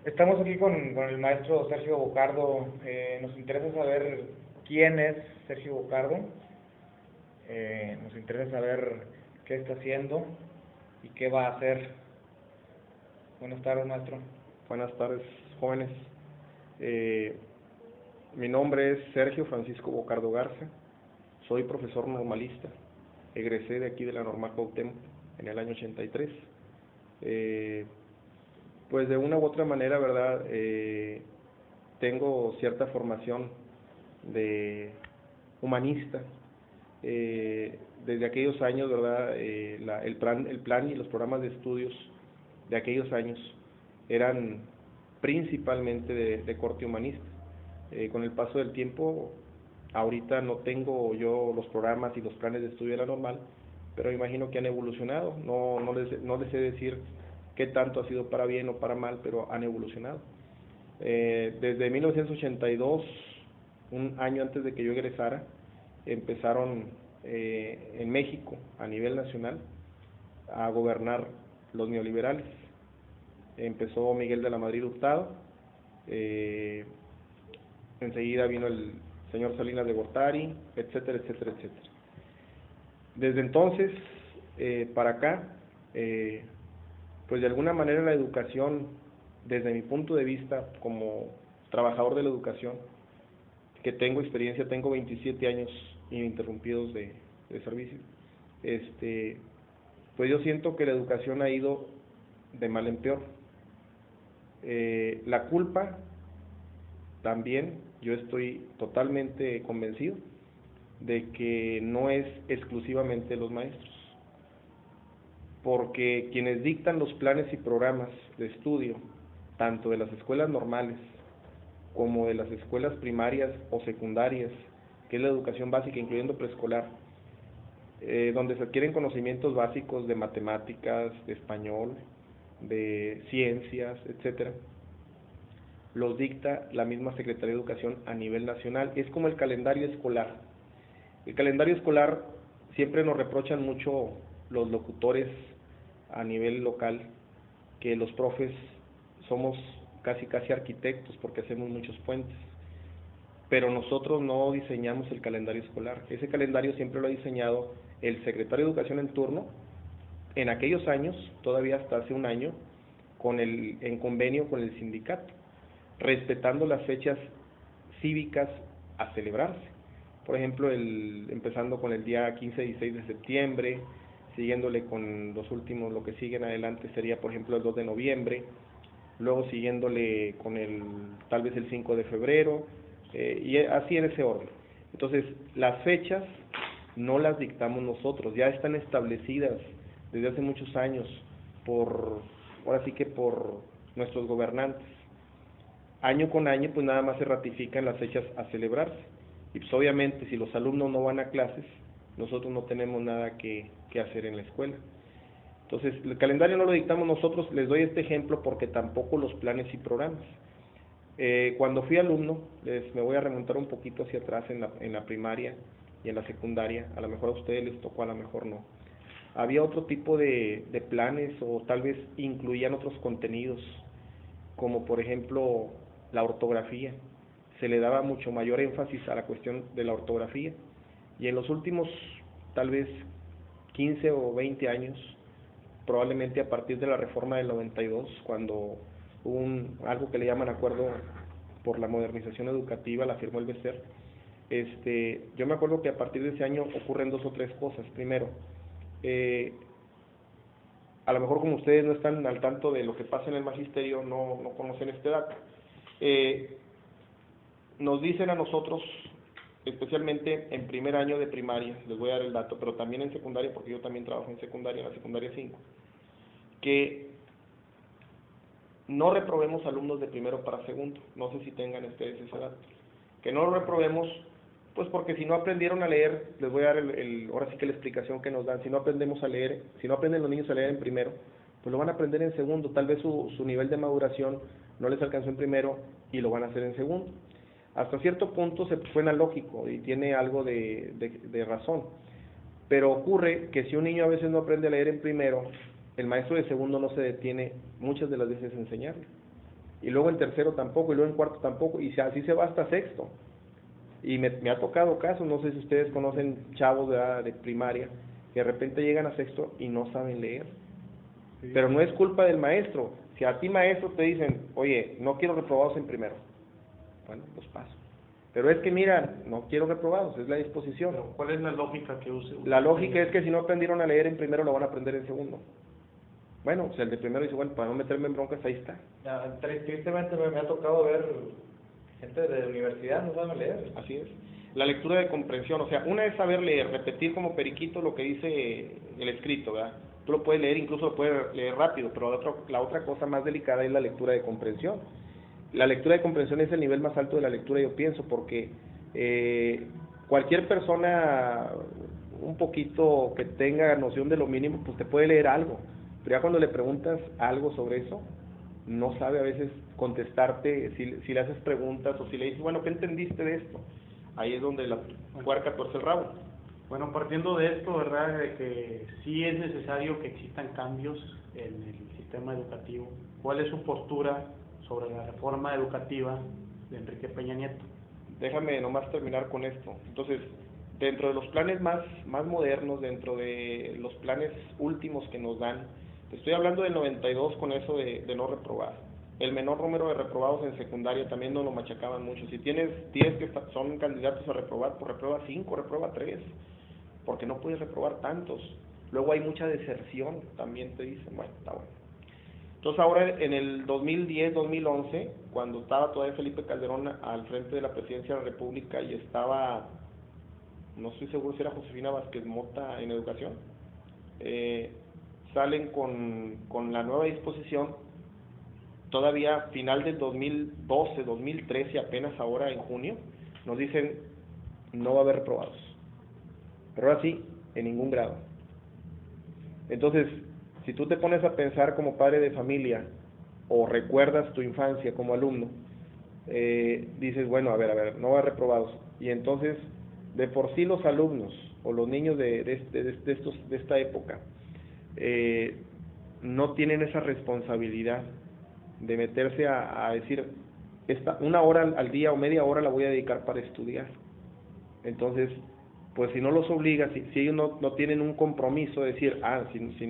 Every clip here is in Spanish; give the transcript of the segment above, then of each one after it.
Estamos aquí con el maestro Sergio Bocardo. Nos interesa saber quién es Sergio Bocardo. Nos interesa saber qué está haciendo y qué va a hacer. Buenas tardes, maestro. Buenas tardes, jóvenes. Eh, Mi nombre es Sergio Francisco Bocardo Garza. Soy profesor normalista. Egresé de aquí de la Normal Cuauhtémoc en el año 83. Pues de una u otra manera, ¿verdad? Tengo cierta formación de humanista. Desde aquellos años, ¿verdad? El plan y los programas de estudios de aquellos años eran principalmente de corte humanista. Con el paso del tiempo, ahorita no tengo yo los programas y los planes de estudio de la normal, pero me imagino que han evolucionado. No les sé decir qué tanto ha sido para bien o para mal, pero han evolucionado. Desde 1982, un año antes de que yo egresara, empezaron en México, a nivel nacional, a gobernar los neoliberales. Empezó Miguel de la Madrid Hurtado, enseguida vino el señor Salinas de Gortari, etcétera, etcétera, etcétera. Desde entonces para acá, pues de alguna manera la educación, desde mi punto de vista como trabajador de la educación, que tengo experiencia, tengo 27 años ininterrumpidos de servicio, pues yo siento que la educación ha ido de mal en peor. La culpa también, yo estoy totalmente convencido de que no es exclusivamente los maestros, porque quienes dictan los planes y programas de estudio, tanto de las escuelas normales como de las escuelas primarias o secundarias, que es la educación básica, incluyendo preescolar, donde se adquieren conocimientos básicos de matemáticas, de español, de ciencias, etcétera, los dicta la misma Secretaría de Educación a nivel nacional. Es como el calendario escolar. El calendario escolar siempre nos reprochan mucho los locutores a nivel local que los profes somos casi arquitectos porque hacemos muchos puentes, pero nosotros no diseñamos el calendario escolar. Ese calendario siempre lo ha diseñado el secretario de Educación en turno, en aquellos años, todavía hasta hace un año, en convenio con el sindicato, respetando las fechas cívicas a celebrarse. Por ejemplo, empezando con el día 15 y 16 de septiembre, siguiéndole con los últimos, lo que siguen adelante sería, por ejemplo, el 2 de noviembre, luego siguiéndole con tal vez el 5 de febrero, y así en ese orden. Entonces, las fechas no las dictamos nosotros, ya están establecidas desde hace muchos años ahora sí que por nuestros gobernantes. Año con año, pues nada más se ratifican las fechas a celebrarse. Y pues obviamente, si los alumnos no van a clases, nosotros no tenemos nada que hacer en la escuela. Entonces, el calendario no lo dictamos nosotros. Les doy este ejemplo porque tampoco los planes y programas. Cuando fui alumno, me voy a remontar un poquito hacia atrás en la primaria y en la secundaria, a lo mejor a ustedes les tocó, a lo mejor no. Había otro tipo de planes o tal vez incluían otros contenidos, como por ejemplo la ortografía. Se le daba mucho mayor énfasis a la cuestión de la ortografía, y en los últimos tal vez 15 o 20 años, probablemente a partir de la reforma del 92, cuando hubo algo que le llaman acuerdo por la modernización educativa, la firmó el BESER. Yo me acuerdo que a partir de ese año ocurren dos o tres cosas. Primero, a lo mejor como ustedes no están al tanto de lo que pasa en el magisterio, no conocen este dato. Nos dicen a nosotros, especialmente en primer año de primaria, les voy a dar el dato, pero también en secundaria, porque yo también trabajo en secundaria, en la secundaria 5, que no reprobemos alumnos de primero para segundo. No sé si tengan ustedes ese dato. Que no lo reprobemos, pues porque si no aprendieron a leer, les voy a dar ahora sí que la explicación que nos dan. Si no aprendemos a leer, si no aprenden los niños a leer en primero, pues lo van a aprender en segundo. Tal vez su nivel de maduración no les alcanzó en primero y lo van a hacer en segundo. Hasta cierto punto se suena lógico y tiene algo de razón, pero ocurre que si un niño a veces no aprende a leer en primero, el maestro de segundo no se detiene muchas de las veces a enseñarle. y luego en tercero tampoco, y luego en cuarto tampoco, y así se va hasta sexto. Y me ha tocado casos, no sé si ustedes conocen chavos de primaria, que de repente llegan a sexto y no saben leer. Sí. Pero no es culpa del maestro. Si a ti, maestro, te dicen, oye, no quiero reprobados en primero, bueno, pues paso. Pero es que mira, no quiero reprobados, es la disposición. Pero ¿cuál es la lógica que use? La lógica es que si no aprendieron a leer en primero, lo van a aprender en segundo. Bueno, pues el de primero dice, bueno, para no meterme en broncas, ahí está. Ya, tristemente me ha tocado ver gente de universidad no sabe leer. Así es. La lectura de comprensión, o sea, una es saber leer, repetir como periquito lo que dice el escrito, ¿verdad? Tú lo puedes leer, incluso lo puedes leer rápido, pero la otra cosa más delicada es la lectura de comprensión. La lectura de comprensión es el nivel más alto de la lectura, yo pienso, porque cualquier persona un poquito que tenga noción de lo mínimo, pues te puede leer algo, pero ya cuando le preguntas algo sobre eso, no sabe a veces contestarte, si le haces preguntas o si le dices, bueno, ¿qué entendiste de esto? Ahí es donde la puerca tuerce el rabo. Bueno, partiendo de esto, ¿verdad?, de que sí es necesario que existan cambios en el sistema educativo, ¿cuál es su postura sobre la reforma educativa de Enrique Peña Nieto? Déjame nomás terminar con esto. Entonces, dentro de los planes más modernos, dentro de los planes últimos que nos dan, te estoy hablando del 92 con eso de no reprobar. El menor número de reprobados en secundaria también no lo machacaban mucho. Si tienes 10 que son candidatos a reprobar, pues reprueba 5, reprueba 3, porque no puedes reprobar tantos. Luego hay mucha deserción, también te dicen, bueno, está bueno. Entonces ahora en el 2010, 2011, cuando estaba todavía Felipe Calderón al frente de la presidencia de la República y estaba, no estoy seguro si era Josefina Vázquez Mota en educación, salen con la nueva disposición, todavía final del 2012, 2013, apenas ahora en junio, nos dicen no va a haber reprobados, pero ahora sí, en ningún grado. Entonces, si tú te pones a pensar como padre de familia o recuerdas tu infancia como alumno, dices, bueno, a ver, no va a haber reprobados, y entonces de por sí los alumnos o los niños de esta época no tienen esa responsabilidad de meterse a decir, una hora al día o media hora la voy a dedicar para estudiar. Entonces, pues si no los obligas, si ellos no tienen un compromiso de decir, si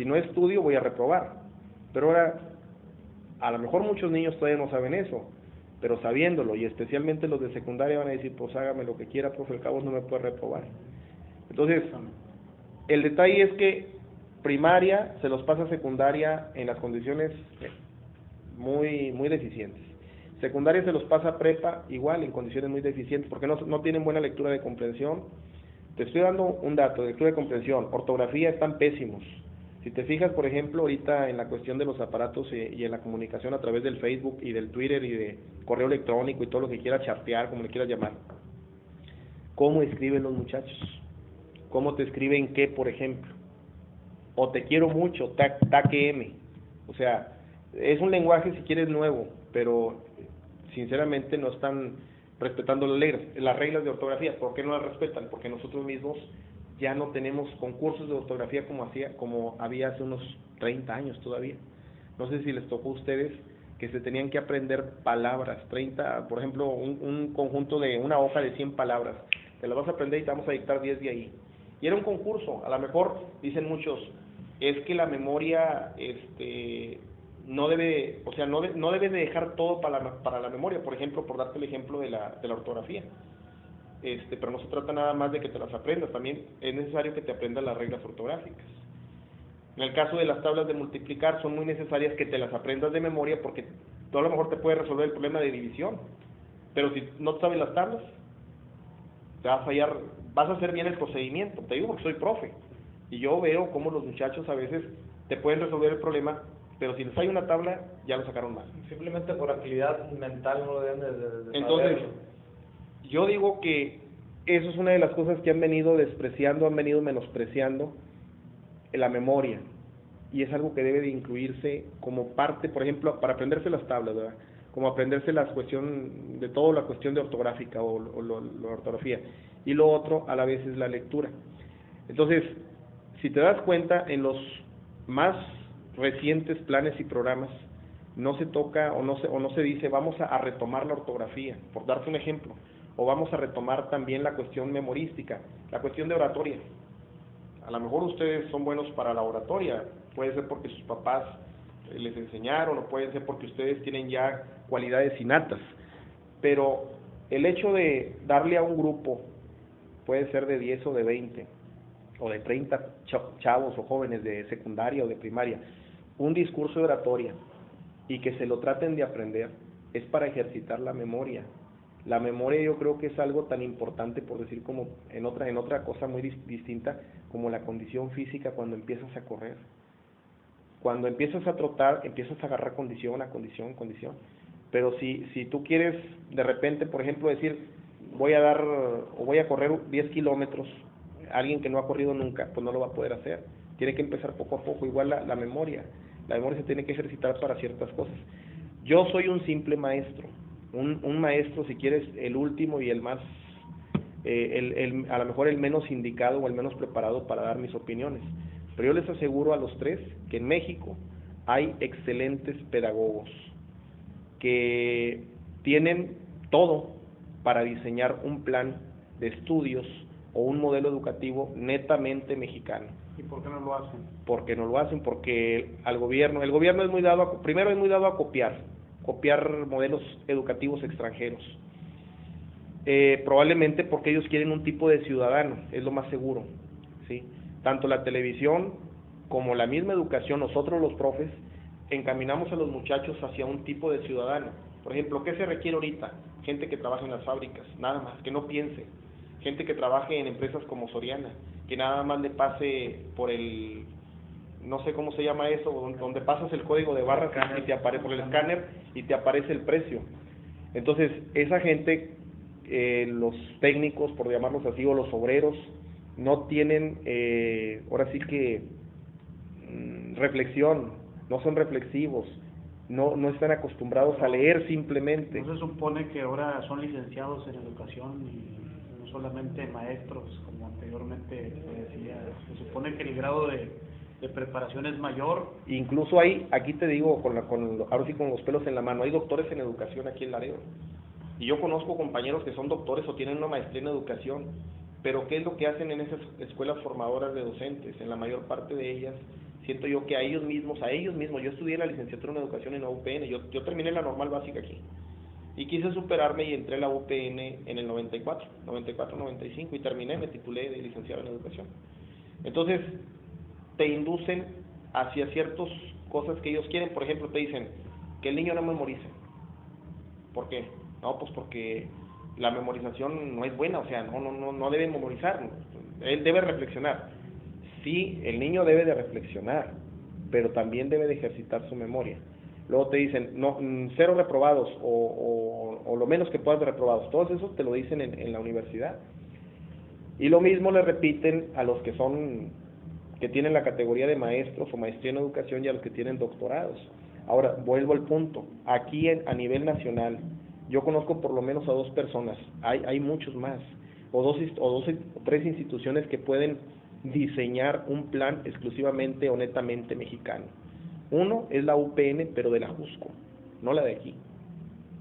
no estudio voy a reprobar. Pero ahora, a lo mejor muchos niños todavía no saben eso, pero sabiéndolo, y especialmente los de secundaria van a decir, pues hágame lo que quiera, profe, al cabo no me puede reprobar. Entonces, el detalle es que primaria se los pasa a secundaria en las condiciones muy deficientes. Secundaria se los pasa a prepa igual en condiciones muy deficientes porque no tienen buena lectura de comprensión. Te estoy dando un dato de lectura de comprensión. Ortografía están pésimos. Si te fijas, por ejemplo, ahorita en la cuestión de los aparatos y en la comunicación a través del Facebook y del Twitter y de correo electrónico y todo lo que quieras chatear, como le quieras llamar, ¿cómo escriben los muchachos? ¿Cómo te escriben qué, por ejemplo? O te quiero mucho, TQM. O sea, es un lenguaje si quieres nuevo, pero sinceramente no están respetando las reglas de ortografía. ¿Por qué no las respetan? Porque nosotros mismos ya no tenemos concursos de ortografía como había hace unos 30 años todavía. No sé si les tocó a ustedes que se tenían que aprender palabras, 30, por ejemplo, un conjunto de una hoja de 100 palabras. Te las vas a aprender y te vamos a dictar 10 de ahí. Y era un concurso. A lo mejor dicen muchos, es que la memoria no debe, o sea, no debes de dejar todo para la memoria, por ejemplo, por darte el ejemplo de la ortografía. Pero no se trata nada más de que te las aprendas, también es necesario que te aprendas las reglas ortográficas. En el caso de las tablas de multiplicar, son muy necesarias que te las aprendas de memoria porque tú a lo mejor te puedes resolver el problema de división, pero si no sabes las tablas, te va a fallar, vas a hacer bien el procedimiento. Te digo porque soy profe, y yo veo cómo los muchachos a veces te pueden resolver el problema, pero si les hay una tabla, ya lo sacaron mal. Simplemente por actividad mental no lo deben de Entonces, saber. Yo digo que eso es una de las cosas que han venido despreciando, han venido menospreciando la memoria, y es algo que debe de incluirse como parte, por ejemplo, para aprenderse las tablas, ¿verdad? Como aprenderse la cuestión de todo, la cuestión de ortográfica o la ortografía, y lo otro a la vez es la lectura. Entonces, si te das cuenta, en los más recientes planes y programas no se toca o no se dice vamos a retomar la ortografía, por darte un ejemplo, o vamos a retomar también la cuestión memorística, la cuestión de oratoria. A lo mejor ustedes son buenos para la oratoria, puede ser porque sus papás les enseñaron, o puede ser porque ustedes tienen ya cualidades innatas, pero el hecho de darle a un grupo, puede ser de 10 o de 20, o de 30 chavos o jóvenes de secundaria o de primaria, un discurso de oratoria, y que se lo traten de aprender, es para ejercitar la memoria. La memoria yo creo que es algo tan importante, por decir, como en otra cosa muy distinta, como la condición física cuando empiezas a correr. Cuando empiezas a trotar, empiezas a agarrar condición. Pero si tú quieres de repente, por ejemplo, decir, voy a correr 10 kilómetros, alguien que no ha corrido nunca, pues no lo va a poder hacer. Tiene que empezar poco a poco. Igual la memoria. La memoria se tiene que ejercitar para ciertas cosas. Yo soy un simple maestro. Un maestro, si quieres, el último y el más, a lo mejor el menos indicado o el menos preparado para dar mis opiniones. Pero yo les aseguro a los tres que en México hay excelentes pedagogos que tienen todo para diseñar un plan de estudios o un modelo educativo netamente mexicano. ¿Y por qué no lo hacen? Porque no lo hacen, porque el gobierno es muy dado a copiar modelos educativos extranjeros. Probablemente porque ellos quieren un tipo de ciudadano, es lo más seguro, ¿sí? Tanto la televisión como la misma educación, nosotros los profes, encaminamos a los muchachos hacia un tipo de ciudadano. Por ejemplo, ¿qué se requiere ahorita? Gente que trabaje en las fábricas, nada más, que no piense. Gente que trabaje en empresas como Soriana, que nada más le pase por el, no sé cómo se llama eso, donde pasas el código de barras y te aparece por el escáner y te aparece el precio. Entonces, esa gente, los técnicos, por llamarlos así, o los obreros, no tienen, ahora sí que, reflexión, no son reflexivos, no están acostumbrados a leer simplemente. ¿No se supone que ahora son licenciados en educación y no solamente maestros, como anteriormente se decía? Se supone que el grado de preparación es mayor. Incluso hay, aquí te digo, ahora sí con los pelos en la mano, hay doctores en educación aquí en Laredo. Y yo conozco compañeros que son doctores o tienen una maestría en educación, pero ¿qué es lo que hacen en esas escuelas formadoras de docentes? En la mayor parte de ellas, siento yo que a ellos mismos, yo estudié la licenciatura en educación en la UPN, yo terminé la normal básica aquí, y quise superarme y entré a la UPN en el 94-95, y terminé, me titulé de licenciado en educación. Entonces, te inducen hacia ciertas cosas que ellos quieren. Por ejemplo, te dicen que el niño no memorice. ¿Por qué? No, pues porque la memorización no es buena, o sea, no debe memorizar, él debe reflexionar. Sí, el niño debe de reflexionar, pero también debe de ejercitar su memoria. Luego te dicen, no, 0 reprobados, o lo menos que puedas de reprobados. Todos esos te lo dicen en la universidad. Y lo mismo le repiten a los que tienen la categoría de maestros o maestría en educación, y a los que tienen doctorados. Ahora, vuelvo al punto. Aquí a nivel nacional, yo conozco por lo menos a 2 personas, hay muchos más, o 3 instituciones que pueden diseñar un plan exclusivamente o netamente mexicano. Uno es la UPN, pero de la Jusco, no la de aquí,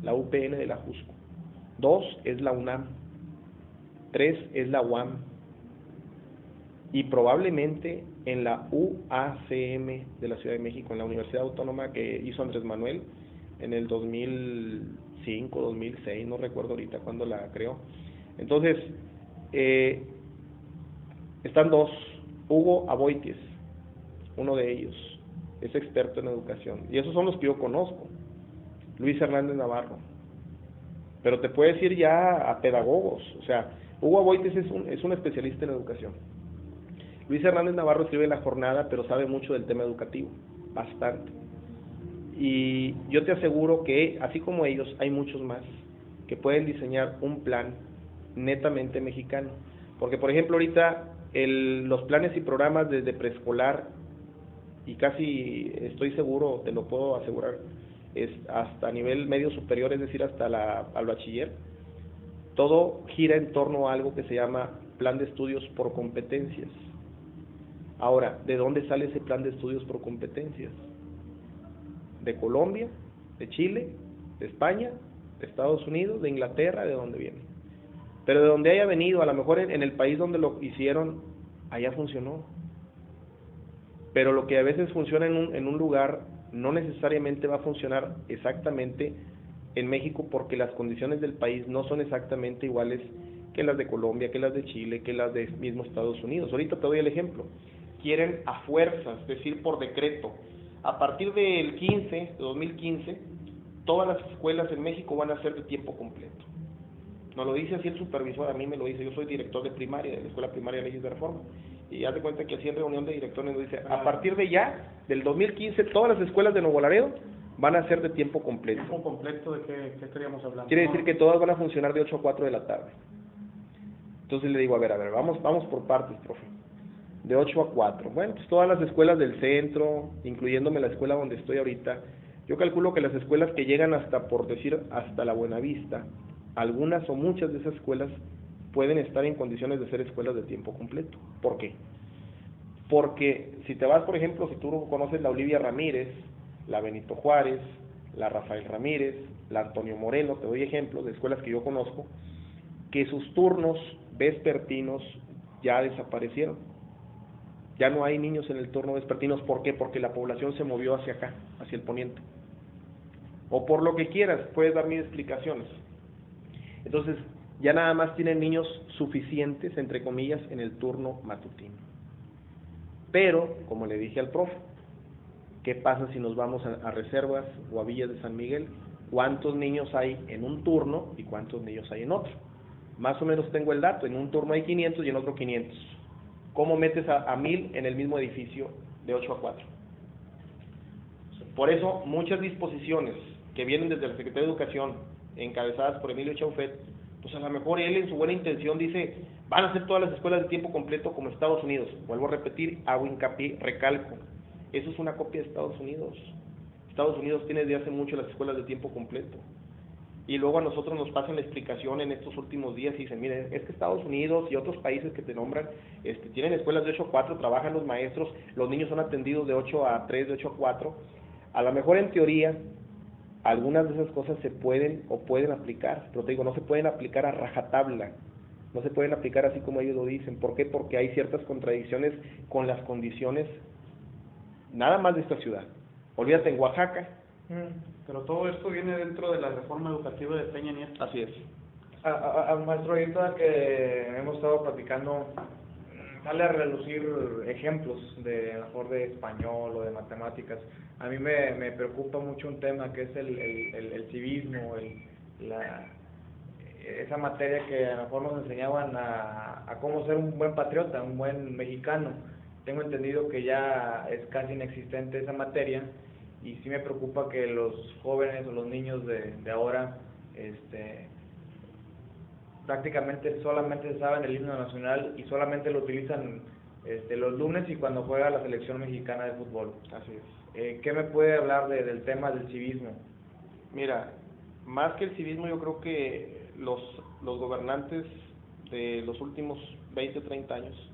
la UPN de la Jusco. 2 es la UNAM. 3 es la UAM. Y probablemente en la UACM de la Ciudad de México, en la Universidad Autónoma que hizo Andrés Manuel en el 2005, 2006, no recuerdo ahorita cuándo la creó. Entonces, están 2, Hugo Aboitis, uno de ellos, es experto en educación, y esos son los que yo conozco. Luis Hernández Navarro, pero te puedes ir ya a pedagogos, o sea, Hugo Aboitis es un especialista en educación. Luis Hernández Navarro escribe La Jornada, pero sabe mucho del tema educativo, bastante. Y yo te aseguro que, así como ellos, hay muchos más que pueden diseñar un plan netamente mexicano. Porque, por ejemplo, ahorita los planes y programas desde preescolar, y casi estoy seguro, te lo puedo asegurar, es hasta nivel medio superior, es decir, hasta al bachiller, todo gira en torno a algo que se llama plan de estudios por competencias. Ahora, ¿de dónde sale ese plan de estudios por competencias? ¿De Colombia? ¿De Chile? ¿De España? ¿De Estados Unidos? ¿De Inglaterra? ¿De dónde viene? Pero de donde haya venido, a lo mejor en el país donde lo hicieron, allá funcionó. Pero lo que a veces funciona en un lugar, no necesariamente va a funcionar exactamente en México, porque las condiciones del país no son exactamente iguales que las de Colombia, que las de Chile, que las de mismo Estados Unidos. Ahorita te doy el ejemplo. Quieren a fuerzas, es decir, por decreto, a partir del 2015, todas las escuelas en México van a ser de tiempo completo. Nos lo dice así el supervisor, a mí me lo dice, yo soy director de primaria, de la Escuela Primaria de Leyes de Reforma, y haz de cuenta que así en reunión de directores nos dice, a partir de ya, del 2015, todas las escuelas de Nuevo Laredo van a ser de tiempo completo. ¿Tiempo completo de qué estaríamos hablando? Quiere decir que todas van a funcionar de 8 a 4 de la tarde. Entonces le digo, a ver, vamos por partes, profe. De 8 a 4. Bueno, pues todas las escuelas del centro, incluyéndome la escuela donde estoy ahorita, yo calculo que las escuelas que llegan hasta, por decir, hasta la Buenavista, algunas o muchas de esas escuelas pueden estar en condiciones de ser escuelas de tiempo completo. ¿Por qué? Porque si te vas, por ejemplo, si tú conoces la Olivia Ramírez, la Benito Juárez, la Rafael Ramírez, la Antonio Moreno, te doy ejemplos de escuelas que yo conozco, que sus turnos vespertinos ya desaparecieron. Ya no hay niños en el turno vespertinos. ¿Por qué? Porque la población se movió hacia acá, hacia el poniente. O por lo que quieras, puedes dar mis explicaciones. Entonces, ya nada más tienen niños suficientes, entre comillas, en el turno matutino. Pero, como le dije al profe, ¿qué pasa si nos vamos a reservas o a Villas de San Miguel? ¿Cuántos niños hay en un turno y cuántos niños hay en otro? Más o menos tengo el dato, en un turno hay 500 y en otro 500. ¿Cómo metes a 1000 en el mismo edificio de 8 a 4? Por eso, muchas disposiciones que vienen desde la Secretaría de Educación, encabezadas por Emilio Chaufet, pues a lo mejor él en su buena intención dice, van a ser todas las escuelas de tiempo completo como Estados Unidos. Vuelvo a repetir, hago hincapié, recalco, eso es una copia de Estados Unidos. Estados Unidos tiene desde hace mucho las escuelas de tiempo completo. Y luego a nosotros nos pasan la explicación en estos últimos días y dicen, miren, es que Estados Unidos y otros países que te nombran, tienen escuelas de 8 a 4, trabajan los maestros, los niños son atendidos de 8 a 3, de 8 a 4. A lo mejor en teoría, algunas de esas cosas se pueden o pueden aplicar, pero te digo, no se pueden aplicar a rajatabla, no se pueden aplicar así como ellos lo dicen. ¿Por qué? Porque hay ciertas contradicciones con las condiciones, nada más de esta ciudad. Olvídate, en Oaxaca. Pero todo esto viene dentro de la reforma educativa de Peña Nieto. Así es. Maestro, ahorita que hemos estado platicando, sale a relucir ejemplos de, a lo mejor de español o de matemáticas. A mí me preocupa mucho un tema que es el civismo, esa materia que a lo mejor nos enseñaban a cómo ser un buen patriota, un buen mexicano. Tengo entendido que ya es casi inexistente esa materia, y sí me preocupa que los jóvenes o los niños de ahora prácticamente solamente saben el himno nacional y solamente lo utilizan los lunes y cuando juega la selección mexicana de fútbol. Así es. ¿Qué me puede hablar del tema del civismo? Mira, más que el civismo, yo creo que los gobernantes de los últimos 20, 30 años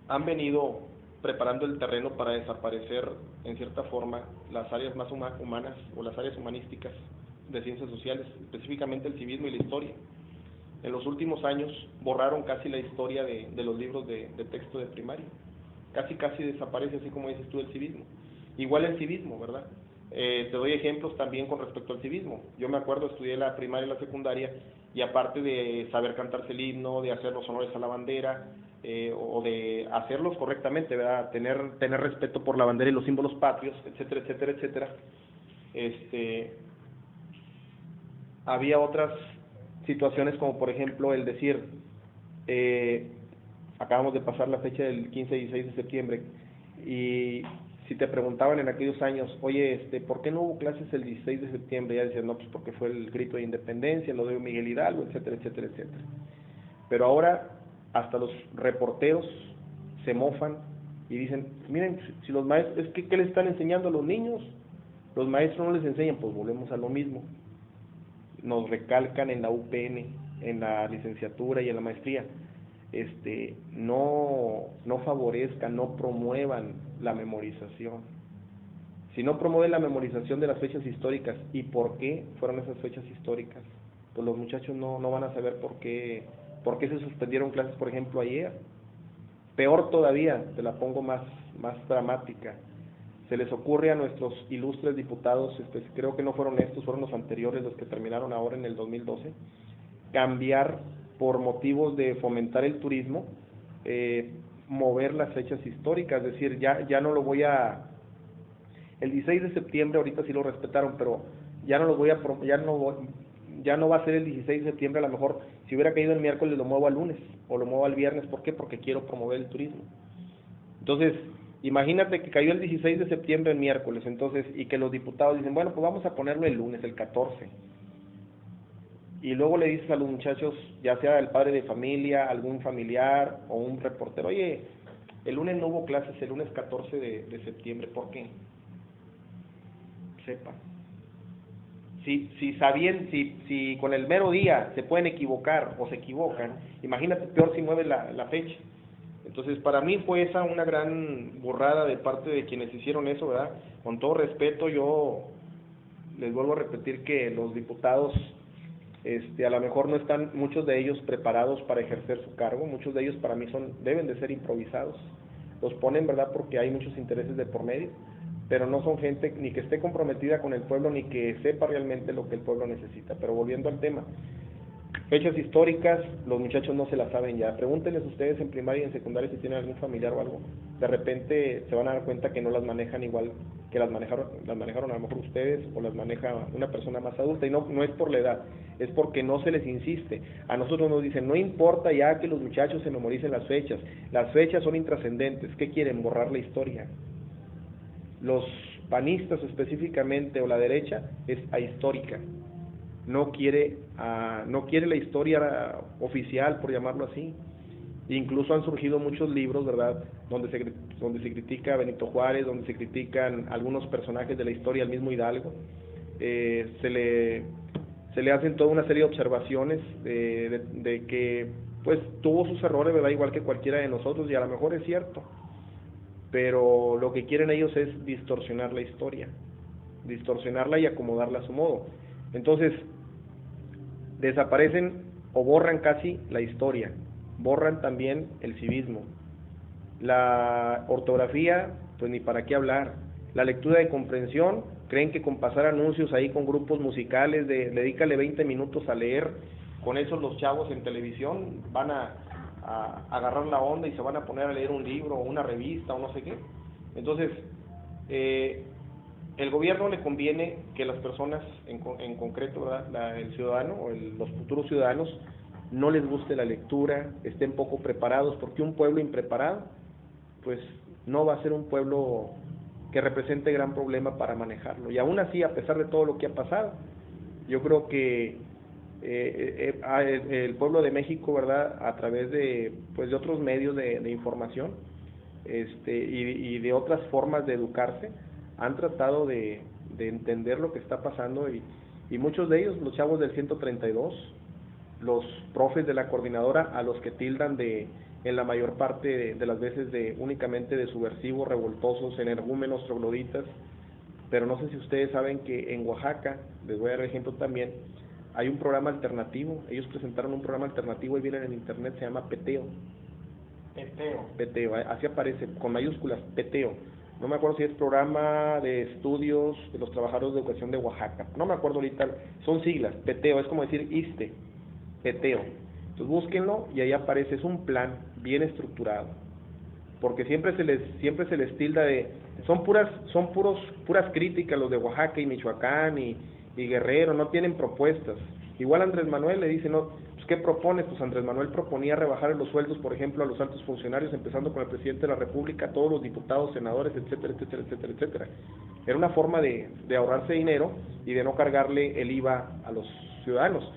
han venido preparando el terreno para desaparecer, en cierta forma, las áreas más humanas o las áreas humanísticas de ciencias sociales, específicamente el civismo y la historia. En los últimos años borraron casi la historia de los libros de texto de primaria. Casi desaparece, así como dices tú, el civismo. Igual el civismo, ¿verdad? Te doy ejemplos también con respecto al civismo. Yo me acuerdo, estudié la primaria y la secundaria, y aparte de saber cantarse el himno, de hacer los honores a la bandera, o de hacerlos correctamente, ¿verdad? Tener respeto por la bandera y los símbolos patrios, etcétera, etcétera, etcétera. Había otras situaciones como, por ejemplo, el decir, acabamos de pasar la fecha del 15 y 16 de septiembre, y si te preguntaban en aquellos años, oye, ¿por qué no hubo clases el 16 de septiembre? Ya decían, no, pues porque fue el grito de independencia, lo de Miguel Hidalgo, etcétera, etcétera, etcétera. Pero ahora hasta los reporteros se mofan y dicen, miren, si los maestros, ¿qué les están enseñando a los niños? Los maestros no les enseñan. Pues volvemos a lo mismo. Nos recalcan en la UPN, en la licenciatura y en la maestría. no favorezcan, no promuevan la memorización. Si no promueven la memorización de las fechas históricas y por qué fueron esas fechas históricas, pues los muchachos no van a saber por qué se suspendieron clases, por ejemplo, ayer. Peor todavía, te la pongo más dramática, se les ocurre a nuestros ilustres diputados, creo que no fueron estos, fueron los anteriores, los que terminaron ahora en el 2012, cambiar por motivos de fomentar el turismo, mover las fechas históricas, es decir, ya no lo voy a... El 16 de septiembre ahorita sí lo respetaron, pero ya no va a ser el 16 de septiembre, a lo mejor si hubiera caído el miércoles lo muevo al lunes o lo muevo al viernes. ¿Por qué? Porque quiero promover el turismo. Entonces, imagínate que cayó el 16 de septiembre el miércoles, entonces, y que los diputados dicen, bueno, pues vamos a ponerlo el lunes, el 14. Y luego le dices a los muchachos, ya sea el padre de familia, algún familiar o un reportero, oye, el lunes no hubo clases, el lunes 14 de septiembre, ¿por qué? Sepa. Si con el mero día se pueden equivocar o se equivocan, imagínate peor si mueves la fecha. Entonces, para mí fue esa una gran burrada de parte de quienes hicieron eso, ¿verdad? Con todo respeto, yo les vuelvo a repetir que los diputados, a lo mejor no están muchos de ellos preparados para ejercer su cargo, muchos de ellos para mí deben de ser improvisados, los ponen, ¿verdad?, porque hay muchos intereses de por medio, pero no son gente ni que esté comprometida con el pueblo ni que sepa realmente lo que el pueblo necesita. Pero volviendo al tema, fechas históricas, los muchachos no se las saben ya. Pregúntenles ustedes en primaria y en secundaria si tienen algún familiar o algo. De repente se van a dar cuenta que no las manejan igual que las manejaron a lo mejor ustedes o las maneja una persona más adulta. Y no es por la edad, es porque no se les insiste. A nosotros nos dicen, no importa ya que los muchachos se memoricen las fechas son intrascendentes. ¿Qué quieren? Borrar la historia. Los panistas específicamente o la derecha es ahistórica, no quiere la historia oficial, por llamarlo así. Incluso han surgido muchos libros, ¿verdad?, donde se critica a Benito Juárez, donde se critican algunos personajes de la historia, al mismo Hidalgo. Se le hacen toda una serie de observaciones de que pues tuvo sus errores, ¿verdad?, igual que cualquiera de nosotros, y a lo mejor es cierto, pero lo que quieren ellos es distorsionar la historia, distorsionarla y acomodarla a su modo. Entonces, desaparecen o borran casi la historia, borran también el civismo. La ortografía, pues ni para qué hablar. La lectura de comprensión, creen que con pasar anuncios ahí con grupos musicales, dedícale 20 minutos a leer, con eso los chavos en televisión van a agarrar la onda y se van a poner a leer un libro o una revista o no sé qué. Entonces, el gobierno le conviene que las personas, en concreto, ¿verdad?, el ciudadano o los futuros ciudadanos, no les guste la lectura, estén poco preparados, porque un pueblo impreparado, pues no va a ser un pueblo que represente gran problema para manejarlo. Y aún así, a pesar de todo lo que ha pasado, yo creo que el pueblo de México, ¿verdad?, a través de otros medios de información y de otras formas de educarse, han tratado de entender lo que está pasando y muchos de ellos, los chavos del 132, los profes de la coordinadora, a los que tildan en la mayor parte de las veces únicamente de subversivos, revoltosos, energúmenos, trogloditas, pero no sé si ustedes saben que en Oaxaca, les voy a dar ejemplo también, hay un programa alternativo. Ellos presentaron un programa alternativo y vienen en internet, se llama Peteo. Peteo, así aparece, con mayúsculas, Peteo. No me acuerdo si es Programa de Estudios de los Trabajadores de Educación de Oaxaca. No me acuerdo ahorita, son siglas, Peteo, es como decir ISSSTE, Peteo. Entonces búsquenlo y ahí aparece, es un plan bien estructurado. Porque siempre se les tilda de, son puras críticas los de Oaxaca y Michoacán y Guerrero, no tienen propuestas. Igual Andrés Manuel le dice, no, pues ¿qué propone? Pues Andrés Manuel proponía rebajar los sueldos, por ejemplo, a los altos funcionarios, empezando con el presidente de la República, todos los diputados, senadores, etcétera, etcétera, etcétera, etcétera. Era una forma de ahorrarse dinero y de no cargarle el IVA a los ciudadanos.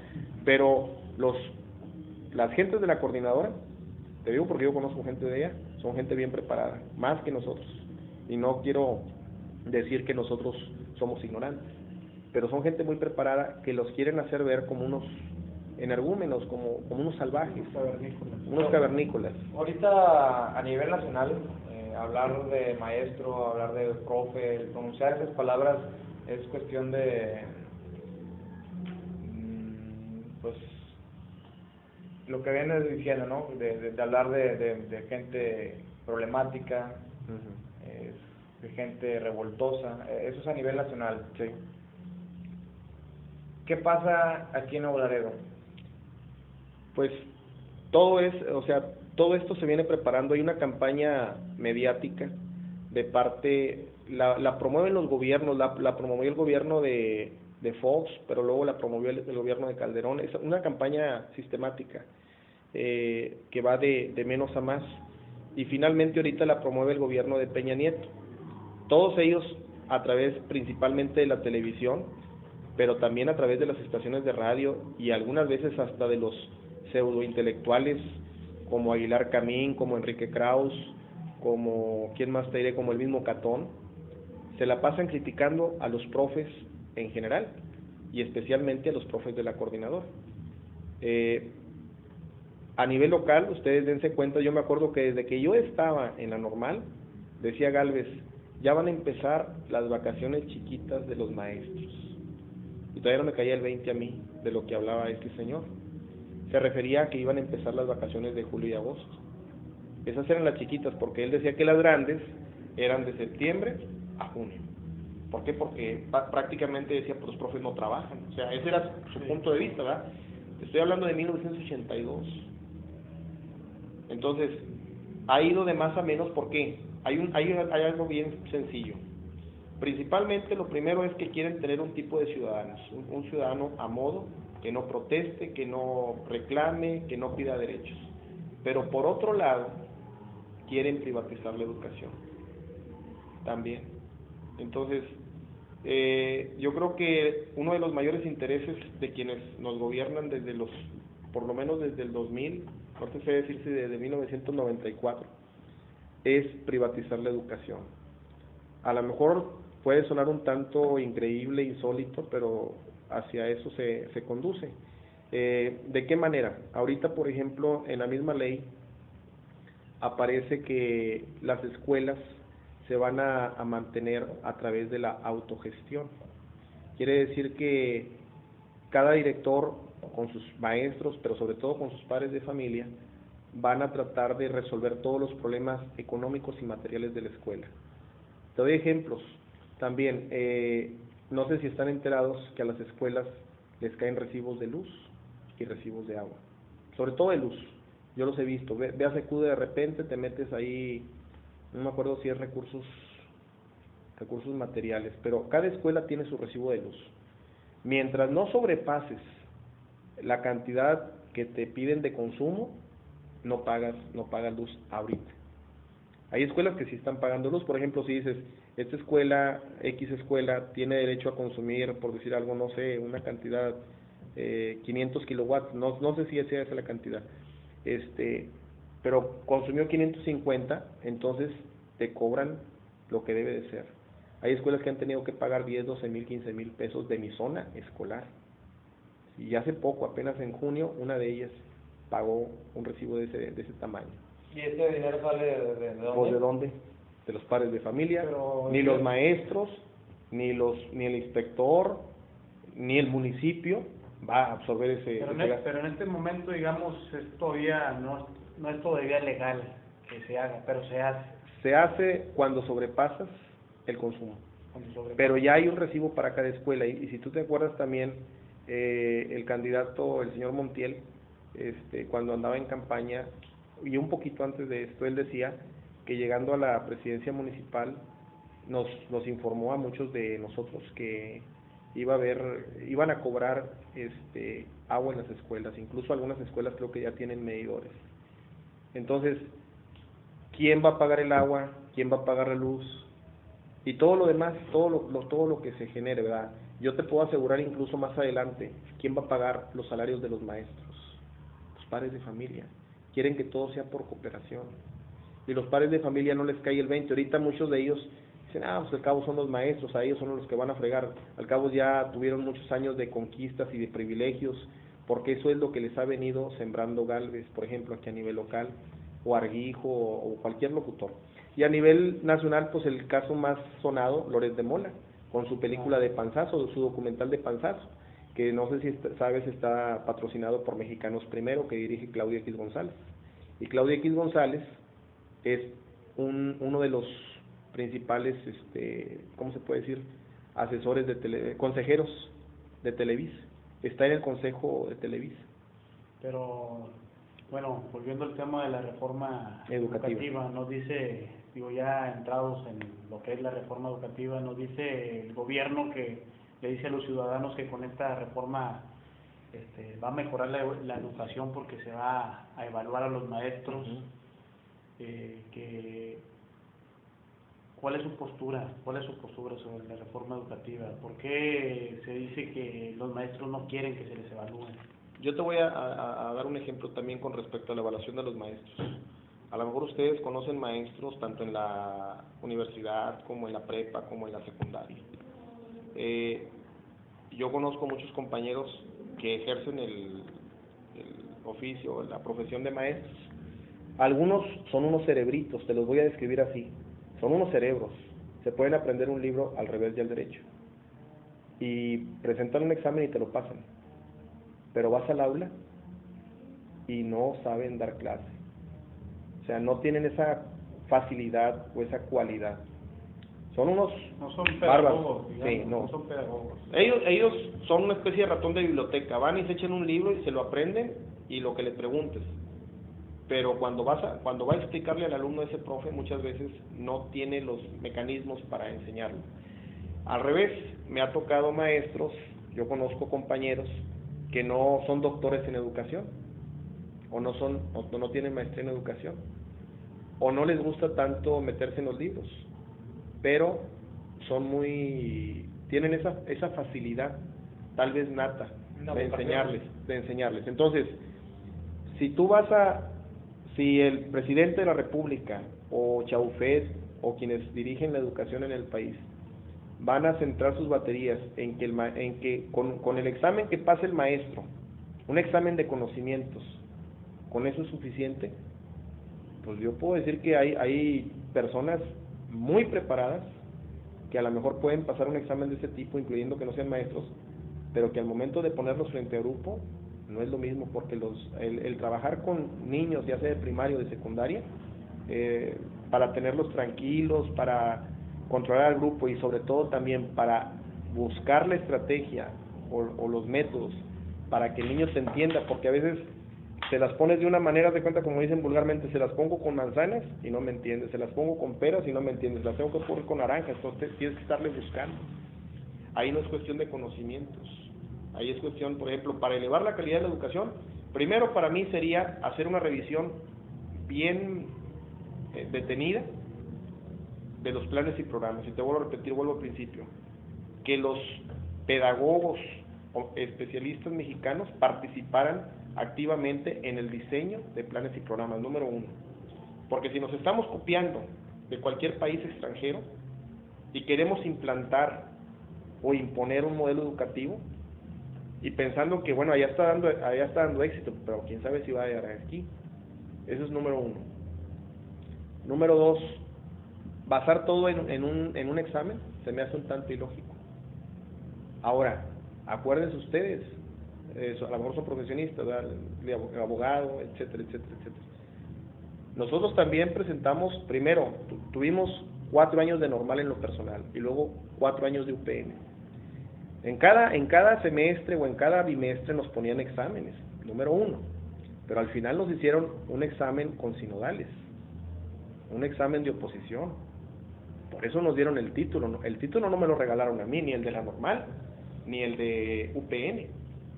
Pero las gentes de la coordinadora, te digo porque yo conozco gente de ella, son gente bien preparada, más que nosotros. Y no quiero decir que nosotros somos ignorantes, pero son gente muy preparada que los quieren hacer ver como unos energúmenos, como unos salvajes, Cavernícolas. unos cavernícolas. Ahorita a nivel nacional, hablar de maestro, hablar de profe, el pronunciar esas palabras es cuestión de, pues, lo que vienes diciendo, ¿no? De hablar de gente problemática, de gente revoltosa, eso es a nivel nacional. Sí. ¿Qué pasa aquí en Nuevo Laredo? Pues todo esto se viene preparando. Hay una campaña mediática de parte, la promueven los gobiernos, la promovió el gobierno de Fox, pero luego la promovió el gobierno de Calderón. Es una campaña sistemática que va de menos a más, y finalmente ahorita la promueve el gobierno de Peña Nieto. Todos ellos a través principalmente de la televisión, pero también a través de las estaciones de radio y algunas veces hasta de los pseudointelectuales como Aguilar Camín, como Enrique Krauss, como, ¿quién más te diré?, como el mismo Catón, se la pasan criticando a los profes en general y especialmente a los profes de la coordinadora. A nivel local, ustedes dense cuenta, yo me acuerdo que desde que yo estaba en la normal, decía Gálvez, ya van a empezar las vacaciones chiquitas de los maestros. Y todavía no me caía el 20 a mí de lo que hablaba este señor. Se refería a que iban a empezar las vacaciones de julio y agosto. Esas eran las chiquitas, porque él decía que las grandes eran de septiembre a junio. ¿Por qué? Porque prácticamente decía, pues los profes no trabajan. O sea, ese era su punto de vista, ¿verdad? Estoy hablando de 1982. Entonces, ha ido de más a menos, ¿por qué? Hay algo bien sencillo. Principalmente lo primero es que quieren tener un tipo de ciudadanos, un ciudadano a modo, que no proteste, que no reclame, que no pida derechos. Pero por otro lado, quieren privatizar la educación también. Entonces, yo creo que uno de los mayores intereses de quienes nos gobiernan desde por lo menos desde el 2000, no te sé decir si desde 1994, es privatizar la educación. A lo mejor puede sonar un tanto increíble, insólito, pero hacia eso se conduce. ¿De qué manera? Ahorita, por ejemplo, en la misma ley aparece que las escuelas se van a mantener a través de la autogestión. Quiere decir que cada director con sus maestros, pero sobre todo con sus padres de familia, van a tratar de resolver todos los problemas económicos y materiales de la escuela. Te doy ejemplos también. No sé si están enterados que a las escuelas les caen recibos de luz y recibos de agua, sobre todo de luz. Yo los he visto. Ve a Secude, de repente te metes ahí, no me acuerdo si es recursos materiales, pero cada escuela tiene su recibo de luz. Mientras no sobrepases la cantidad que te piden de consumo, no pagas luz ahorita. Hay escuelas que sí están pagando luz. Por ejemplo, si dices, esta escuela, X escuela, tiene derecho a consumir, por decir algo, no sé, una cantidad, 500 kilowatts, no sé si esa es la cantidad, pero consumió 550, entonces te cobran lo que debe de ser. Hay escuelas que han tenido que pagar 10, 12 mil, 15 mil pesos de mi zona escolar. Y hace poco, apenas en junio, una de ellas pagó un recibo de ese tamaño. ¿Y ese dinero sale de dónde? ¿Pues de dónde? De los padres de familia. Pero, ni los maestros, ni el inspector, ni el municipio va a absorber ese gasto. Pero en este momento, digamos, todavía no es todavía legal que se haga, pero se hace. Se hace cuando sobrepasas el consumo. Pero ya hay un recibo para cada escuela, y si tú te acuerdas también, el candidato, el señor Montiel, cuando andaba en campaña, y un poquito antes de esto, él decía que llegando a la presidencia municipal nos informó a muchos de nosotros que iban a cobrar agua en las escuelas. Incluso algunas escuelas creo que ya tienen medidores. Entonces, ¿quién va a pagar el agua? ¿Quién va a pagar la luz? Y todo lo demás, todo lo que se genere, ¿verdad? Yo te puedo asegurar incluso más adelante, ¿quién va a pagar los salarios de los maestros? Los padres de familia. Quieren que todo sea por cooperación. Y los padres de familia no les cae el 20. Ahorita muchos de ellos dicen, pues al cabo son los maestros, a ellos son los que van a fregar. Al cabo ya tuvieron muchos años de conquistas y de privilegios, porque eso es lo que les ha venido sembrando Gálvez, por ejemplo, aquí a nivel local, o Arguijo, o cualquier locutor. Y a nivel nacional, pues el caso más sonado, Loret de Mola, con su película de Panzazo, su documental de Panzazo, que no sé si sabes, está patrocinado por Mexicanos Primero, que dirige Claudio X González. Y Claudio X González es uno de los principales, ¿cómo se puede decir?, asesores consejeros de Televisa. Está en el consejo de Televisa. Pero, bueno, volviendo al tema de la reforma educativa, nos dice, digo, ya entrados en lo que es la reforma educativa, nos dice el gobierno que le dice a los ciudadanos que con esta reforma va a mejorar la educación porque se va a evaluar a los maestros. ¿Cuál es su postura? ¿Cuál es su postura sobre la reforma educativa? ¿Por qué se dice que los maestros no quieren que se les evalúen? Yo te voy a dar un ejemplo también con respecto a la evaluación de los maestros. A lo mejor ustedes conocen maestros tanto en la universidad como en la prepa como en la secundaria. Yo conozco muchos compañeros que ejercen el oficio, la profesión de maestros. Algunos son unos cerebritos, te los voy a describir así. Son unos cerebros, se pueden aprender un libro al revés y al derecho. Y presentan un examen y te lo pasan. Pero vas al aula y no saben dar clase. O sea, no tienen esa facilidad o esa cualidad. Son unos no son pedagogos, digamos, sí, no son pedagogos. Ellos son una especie de ratón de biblioteca, van y se echan un libro y se lo aprenden y lo que le preguntes. Pero cuando va a explicarle al alumno ese profe, muchas veces no tiene los mecanismos para enseñarlo. Al revés, me ha tocado maestros, yo conozco compañeros que no son doctores en educación, o no tienen maestría en educación, o no les gusta tanto meterse en los libros, pero tienen esa facilidad, tal vez nata, de enseñarles. Entonces, si el presidente de la República, o Chaufet, o quienes dirigen la educación en el país, van a centrar sus baterías en que con el examen que pase el maestro, un examen de conocimientos, con eso es suficiente, pues yo puedo decir que hay personas muy preparadas que a lo mejor pueden pasar un examen de ese tipo, incluyendo que no sean maestros, pero que al momento de ponerlos frente a grupo no es lo mismo, porque el trabajar con niños, ya sea de primaria o de secundaria, para tenerlos tranquilos, para controlar al grupo y sobre todo también para buscar la estrategia o los métodos para que el niño se entienda, porque a veces se las pones de una manera, de cuenta, como dicen vulgarmente, se las pongo con manzanas y no me entiendes, se las pongo con peras y no me entiendes, las tengo que poner con naranjas, entonces tienes que estarle buscando. Ahí no es cuestión de conocimientos, ahí es cuestión, por ejemplo, para elevar la calidad de la educación, primero para mí sería hacer una revisión bien detenida de los planes y programas, y te vuelvo a repetir, vuelvo al principio, que los pedagogos o especialistas mexicanos participaran activamente en el diseño de planes y programas, número uno, porque si nos estamos copiando de cualquier país extranjero y queremos implantar o imponer un modelo educativo y pensando que bueno, allá está dando éxito, pero quién sabe si va a llegar aquí, eso es número uno. Número dos, basar todo en un examen se me hace un tanto ilógico. Ahora, acuérdense ustedes, a lo mejor son profesionistas, abogados, etcétera, etcétera, etcétera. Nosotros también presentamos, primero, tuvimos 4 años de normal en lo personal y luego 4 años de UPN. En cada semestre o en cada bimestre nos ponían exámenes, número uno, pero al final nos hicieron un examen con sinodales, un examen de oposición. Por eso nos dieron el título. El título no me lo regalaron a mí, ni el de la normal, ni el de UPN.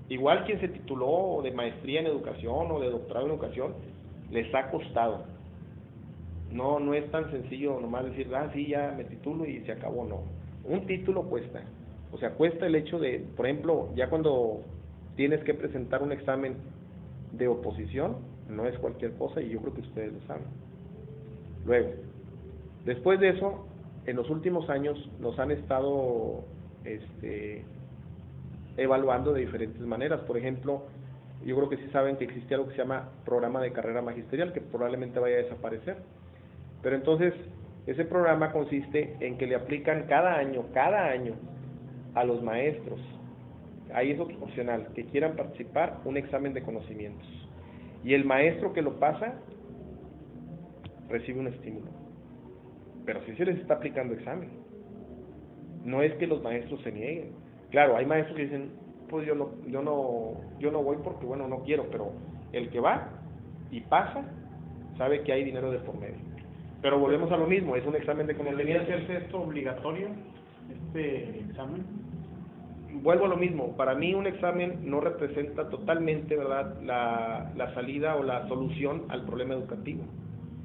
Igual quien se tituló de maestría en educación o de doctorado en educación, les ha costado. No es tan sencillo nomás decir, sí, ya me titulo y se acabó, no. Un título cuesta. O sea, cuesta el hecho de, por ejemplo, ya cuando tienes que presentar un examen de oposición, no es cualquier cosa y yo creo que ustedes lo saben. Luego, después de eso, en los últimos años nos han estado evaluando de diferentes maneras. Por ejemplo, yo creo que sí saben que existe algo que se llama programa de carrera magisterial, que probablemente vaya a desaparecer. Pero entonces, ese programa consiste en que le aplican cada año, a los maestros, ahí es opcional, que quieran participar, un examen de conocimientos. Y el maestro que lo pasa, recibe un estímulo. Pero sí se les está aplicando examen. No es que los maestros se nieguen. Claro, hay maestros que dicen, pues yo no voy porque, bueno, no quiero, pero el que va y pasa, sabe que hay dinero de por medio. Pero volvemos a lo mismo, es un examen de ¿Debería conocimientos. hacerse esto obligatorio, este examen? Vuelvo a lo mismo, para mí un examen no representa totalmente, ¿verdad?, la salida o la solución al problema educativo.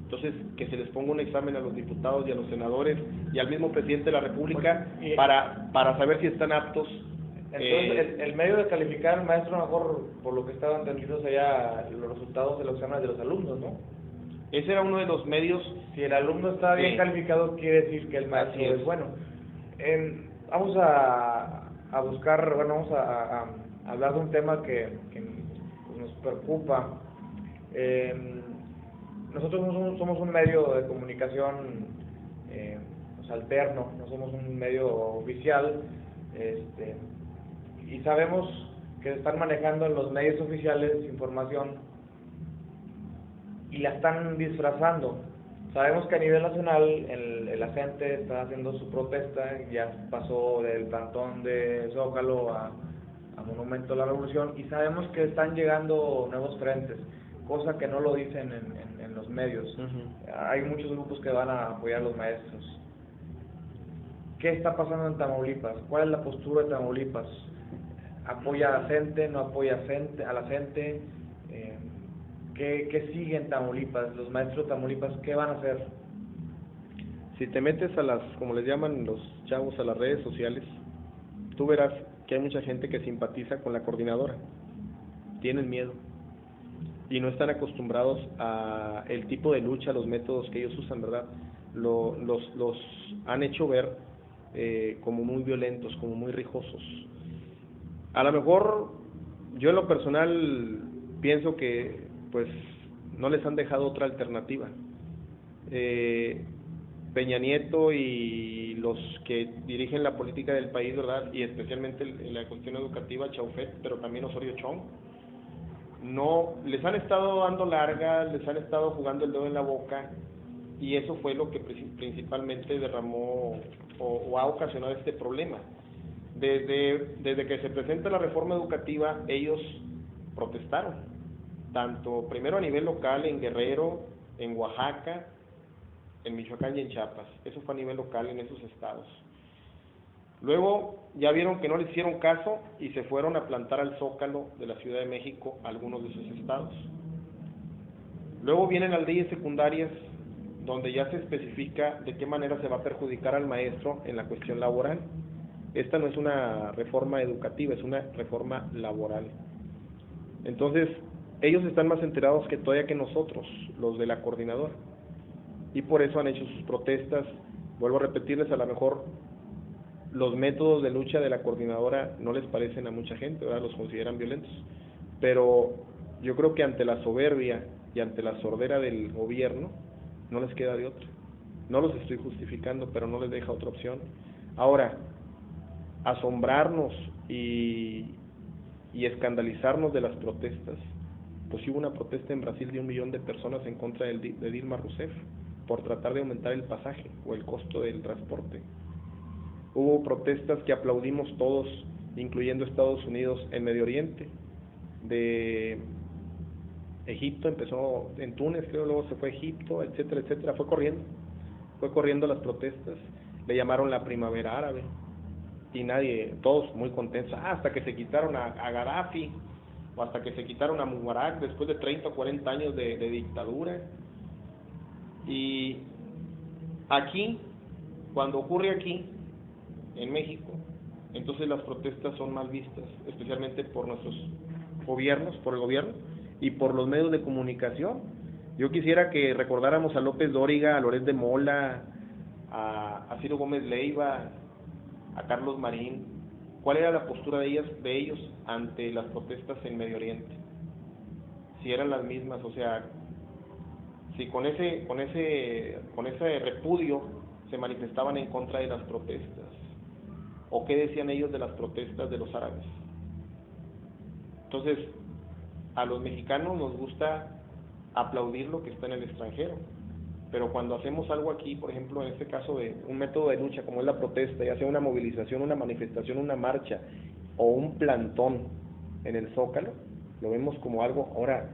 Entonces, que se les ponga un examen a los diputados y a los senadores y al mismo presidente de la República para saber si están aptos. Entonces, el medio de calificar al maestro, mejor, por lo que estaban entendiendo, sería los resultados de los exámenes de los alumnos, ¿no? Ese era uno de los medios. Si el alumno está bien calificado, quiere decir que el maestro es bueno. Vamos a buscar, bueno, vamos a hablar de un tema que nos preocupa. Nosotros somos un medio de comunicación pues alterno, no somos un medio oficial, y sabemos que están manejando en los medios oficiales información y la están disfrazando. Sabemos que a nivel nacional el ACENTE está haciendo su protesta, ya pasó del plantón de Zócalo a Monumento a la Revolución, y sabemos que están llegando nuevos frentes, cosa que no lo dicen en los medios. Hay muchos grupos que van a apoyar a los maestros. ¿Qué está pasando en Tamaulipas? ¿Cuál es la postura de Tamaulipas? ¿Apoya a ACENTE? ¿No apoya a la ACENTE? ¿Qué sigue en Tamaulipas? Los maestros de Tamaulipas, ¿qué van a hacer? Si te metes a las, como les llaman los chavos, a las redes sociales, tú verás que hay mucha gente que simpatiza con la coordinadora. Tienen miedo y no están acostumbrados a el tipo de lucha, los métodos que ellos usan, ¿verdad? Los han hecho ver como muy violentos, como muy rijosos. A lo mejor yo en lo personal pienso que pues no les han dejado otra alternativa. Peña Nieto y los que dirigen la política del país, ¿verdad?, y especialmente en la cuestión educativa, Chaufet, pero también Osorio Chong, no les han estado dando largas, les han estado jugando el dedo en la boca, y eso fue lo que principalmente derramó o ha ocasionado este problema. Desde que se presenta la reforma educativa, ellos protestaron, tanto primero a nivel local en Guerrero, en Oaxaca, en Michoacán y en Chiapas. Eso fue a nivel local en esos estados. Luego ya vieron que no les hicieron caso y se fueron a plantar al Zócalo de la Ciudad de México algunos de esos estados. Luego vienen las leyes secundarias, donde ya se especifica de qué manera se va a perjudicar al maestro en la cuestión laboral. Esta no es una reforma educativa, es una reforma laboral. Entonces, ellos están más enterados que todavía que nosotros, los de la coordinadora, y por eso han hecho sus protestas. Vuelvo a repetirles, a lo mejor los métodos de lucha de la coordinadora no les parecen a mucha gente, ¿verdad?, los consideran violentos, pero yo creo que ante la soberbia y ante la sordera del gobierno no les queda de otra. No los estoy justificando, pero no les deja otra opción. Ahora, asombrarnos y escandalizarnos de las protestas, pues hubo una protesta en Brasil de 1 millón de personas en contra de Dilma Rousseff por tratar de aumentar el pasaje o el costo del transporte. Hubo protestas que aplaudimos todos, incluyendo Estados Unidos, en Medio Oriente. De Egipto empezó en Túnez, creo, luego se fue a Egipto, etcétera, etcétera. Fue corriendo las protestas. Le llamaron la primavera árabe y nadie, todos muy contentos, hasta que se quitaron a Gaddafi, o hasta que se quitaron a Mubarak después de 30 o 40 años de dictadura. Y aquí, cuando ocurre aquí, en México, entonces las protestas son mal vistas, especialmente por nuestros gobiernos, por el gobierno y por los medios de comunicación. Yo quisiera que recordáramos a López Dóriga, a Loret de Mola, a Ciro Gómez Leiva, a Carlos Marín, cuál era la postura de ellos ante las protestas en Medio Oriente. si eran las mismas, o sea, si con ese repudio se manifestaban en contra de las protestas, o qué decían ellos de las protestas de los árabes. Entonces, a los mexicanos nos gusta aplaudir lo que está en el extranjero, pero cuando hacemos algo aquí, por ejemplo, en este caso de un método de lucha como es la protesta, ya sea una movilización, una manifestación, una marcha o un plantón en el Zócalo, lo vemos como algo. Ahora,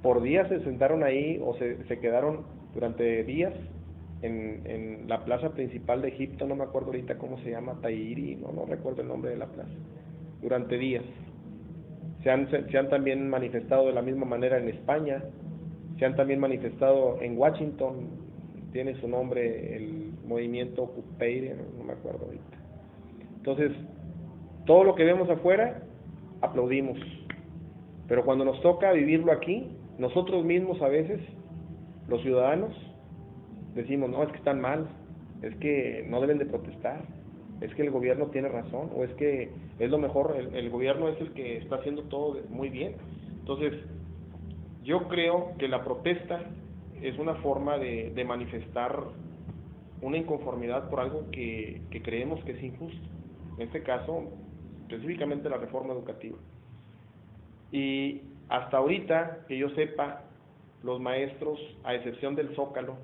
por días se sentaron ahí o se quedaron durante días en la plaza principal de Egipto, no me acuerdo ahorita cómo se llama, Tahiri, no recuerdo el nombre de la plaza, durante días. Se han también manifestado de la misma manera en España, se han también manifestado en Washington, tiene su nombre el movimiento Occupy, no me acuerdo ahorita. Entonces, todo lo que vemos afuera, aplaudimos, pero cuando nos toca vivirlo aquí, nosotros mismos a veces, los ciudadanos, decimos, no, es que están mal, es que no deben de protestar, es que el gobierno tiene razón, o es que es lo mejor, el gobierno es el que está haciendo todo muy bien. Entonces, yo creo que la protesta es una forma de manifestar una inconformidad por algo que creemos que es injusto. En este caso, específicamente la reforma educativa. Y hasta ahorita, que yo sepa, los maestros, a excepción del Zócalo,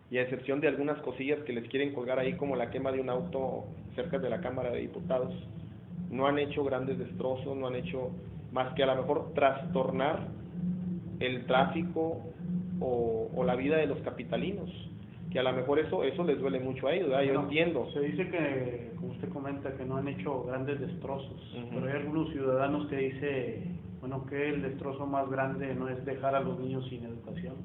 y a excepción de algunas cosillas que les quieren colgar ahí, como la quema de un auto cerca de la Cámara de Diputados, no han hecho grandes destrozos, no han hecho más que a lo mejor trastornar el tráfico o la vida de los capitalinos, que a lo mejor eso les duele mucho a ellos, ¿verdad? Yo entiendo. Se dice que, como usted comenta, que no han hecho grandes destrozos, pero hay algunos ciudadanos que dicen, bueno, que el destrozo más grande no es dejar a los niños sin educación.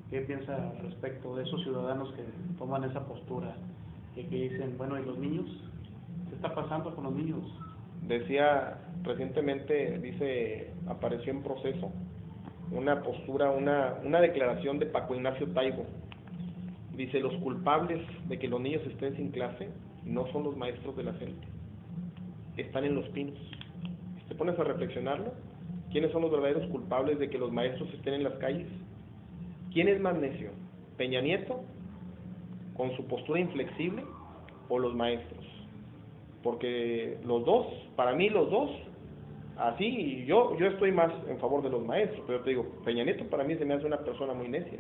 ¿Qué piensa al respecto de esos ciudadanos que toman esa postura, que dicen, bueno, ¿y los niños? ¿Qué está pasando con los niños? Decía recientemente, apareció en Proceso una postura, una declaración de Paco Ignacio Taibo. Dice, los culpables de que los niños estén sin clase no son los maestros de la gente, están en Los Pinos. Si te pones a reflexionarlo, ¿quiénes son los verdaderos culpables de que los maestros estén en las calles? ¿Quién es más necio? ¿Peña Nieto, con su postura inflexible, o los maestros? Porque los dos, para mí los dos, así, yo estoy más en favor de los maestros, pero te digo, Peña Nieto para mí se me hace una persona muy necia.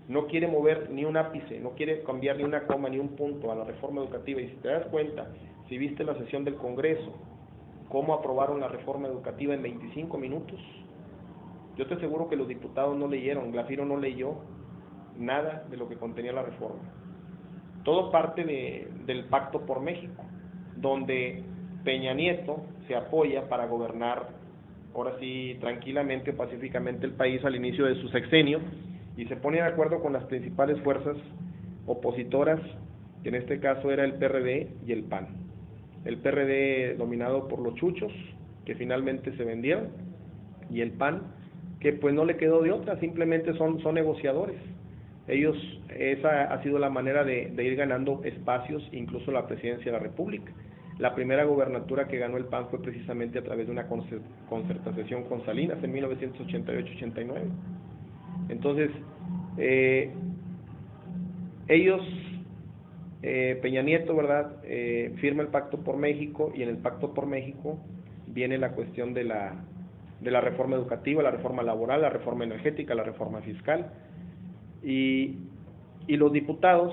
No quiere mover ni un ápice, no quiere cambiar ni una coma ni un punto a la reforma educativa. Y si te das cuenta, si viste la sesión del Congreso, cómo aprobaron la reforma educativa en 25 minutos, yo te aseguro que los diputados no leyeron, Glafiro no leyó nada de lo que contenía la reforma. Todo parte del Pacto por México, donde Peña Nieto se apoya para gobernar, ahora sí, tranquilamente o pacíficamente el país al inicio de su sexenio, y se pone de acuerdo con las principales fuerzas opositoras, que en este caso era el PRD y el PAN. El PRD dominado por los chuchos, que finalmente se vendieron, y el PAN, que pues no le quedó de otra, simplemente son negociadores. Ellos, esa ha sido la manera de ir ganando espacios, incluso la presidencia de la República. La primera gobernatura que ganó el PAN fue precisamente a través de una concertación con Salinas en 1988-89. Entonces, ellos, Peña Nieto, ¿verdad?, firma el Pacto por México, y en el Pacto por México viene la cuestión de la reforma educativa, la reforma laboral, la reforma energética, la reforma fiscal, y los diputados,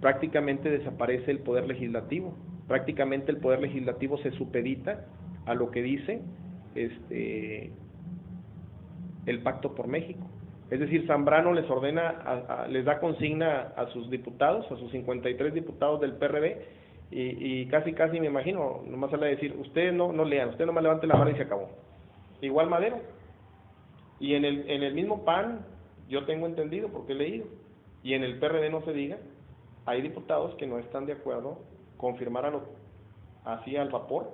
prácticamente desaparece el poder legislativo, prácticamente el poder legislativo se supedita a lo que dice el Pacto por México. Es decir, Zambrano les ordena, les da consigna a sus diputados, a sus 53 diputados del PRD, y casi me imagino, nomás sale a decir, ustedes no lean, ustedes nomás levanten la mano y se acabó. Igual Madero. Y en el mismo PAN, yo tengo entendido, porque he leído, y en el PRD no se diga, hay diputados que no están de acuerdo con firmar así al vapor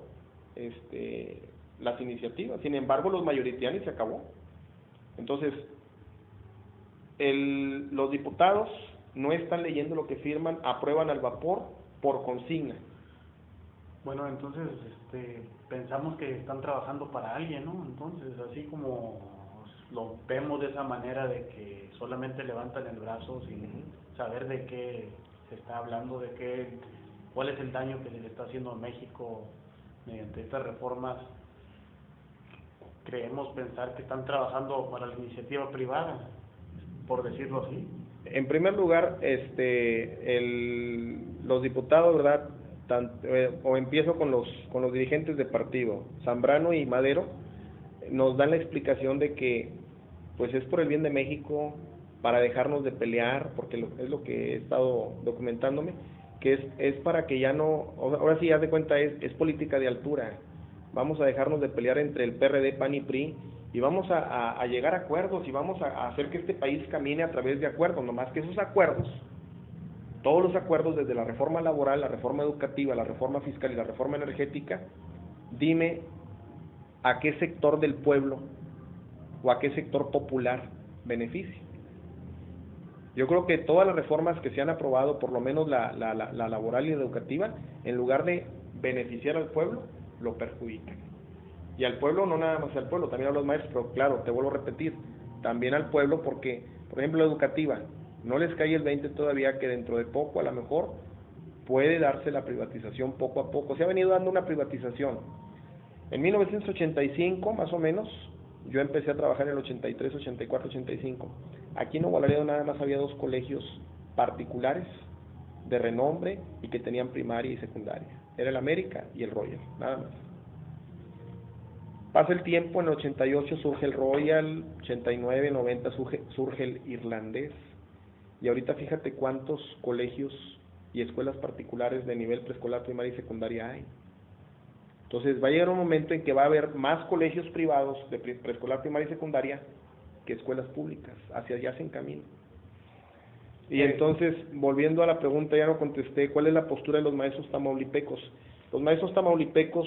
las iniciativas. Sin embargo, los mayoritarios se acabó. Entonces, los diputados no están leyendo lo que firman, aprueban al vapor por consigna. Bueno, entonces pensamos que están trabajando para alguien, ¿no? Entonces, así como lo vemos de esa manera de que solamente levantan el brazo sin saber de qué se está hablando, cuál es el daño que se le está haciendo a México mediante estas reformas. Creemos pensar que están trabajando para la iniciativa privada, por decirlo así. En primer lugar, los diputados, ¿verdad? O empiezo con los dirigentes de partido, Zambrano y Madero, nos dan la explicación de que pues es por el bien de México, para dejarnos de pelear, porque es lo que he estado documentándome, que es para que ya no, ahora sí, haz de cuenta, es política de altura. Vamos a dejarnos de pelear entre el PRD, PAN y PRI, y vamos a llegar a acuerdos, y vamos a hacer que este país camine a través de acuerdos, nomás que esos acuerdos, todos los acuerdos, desde la reforma laboral, la reforma educativa, la reforma fiscal y la reforma energética, dime a qué sector del pueblo o a qué sector popular beneficia. Yo creo que todas las reformas que se han aprobado, por lo menos la laboral y la educativa, en lugar de beneficiar al pueblo, lo perjudican. Y al pueblo, no nada más al pueblo, también a los maestros, pero claro, te vuelvo a repetir, también al pueblo, porque, por ejemplo, la educativa, no les cae el 20 todavía que dentro de poco, a lo mejor, puede darse la privatización poco a poco. Se ha venido dando una privatización. En 1985, más o menos, yo empecé a trabajar en el 83, 84, 85. Aquí en Nuevo Laredo nada más había 2 colegios particulares de renombre y que tenían primaria y secundaria. Era el América y el Royal, nada más. Pasa el tiempo, en el 88 surge el Royal, 89, 90 surge el Irlandés, y ahorita fíjate cuántos colegios y escuelas particulares de nivel preescolar, primaria y secundaria hay. Entonces va a llegar un momento en que va a haber más colegios privados de preescolar, primaria y secundaria que escuelas públicas, hacia allá se encamina. Y entonces, volviendo a la pregunta, ya no contesté, ¿cuál es la postura de los maestros tamaulipecos? Los maestros tamaulipecos,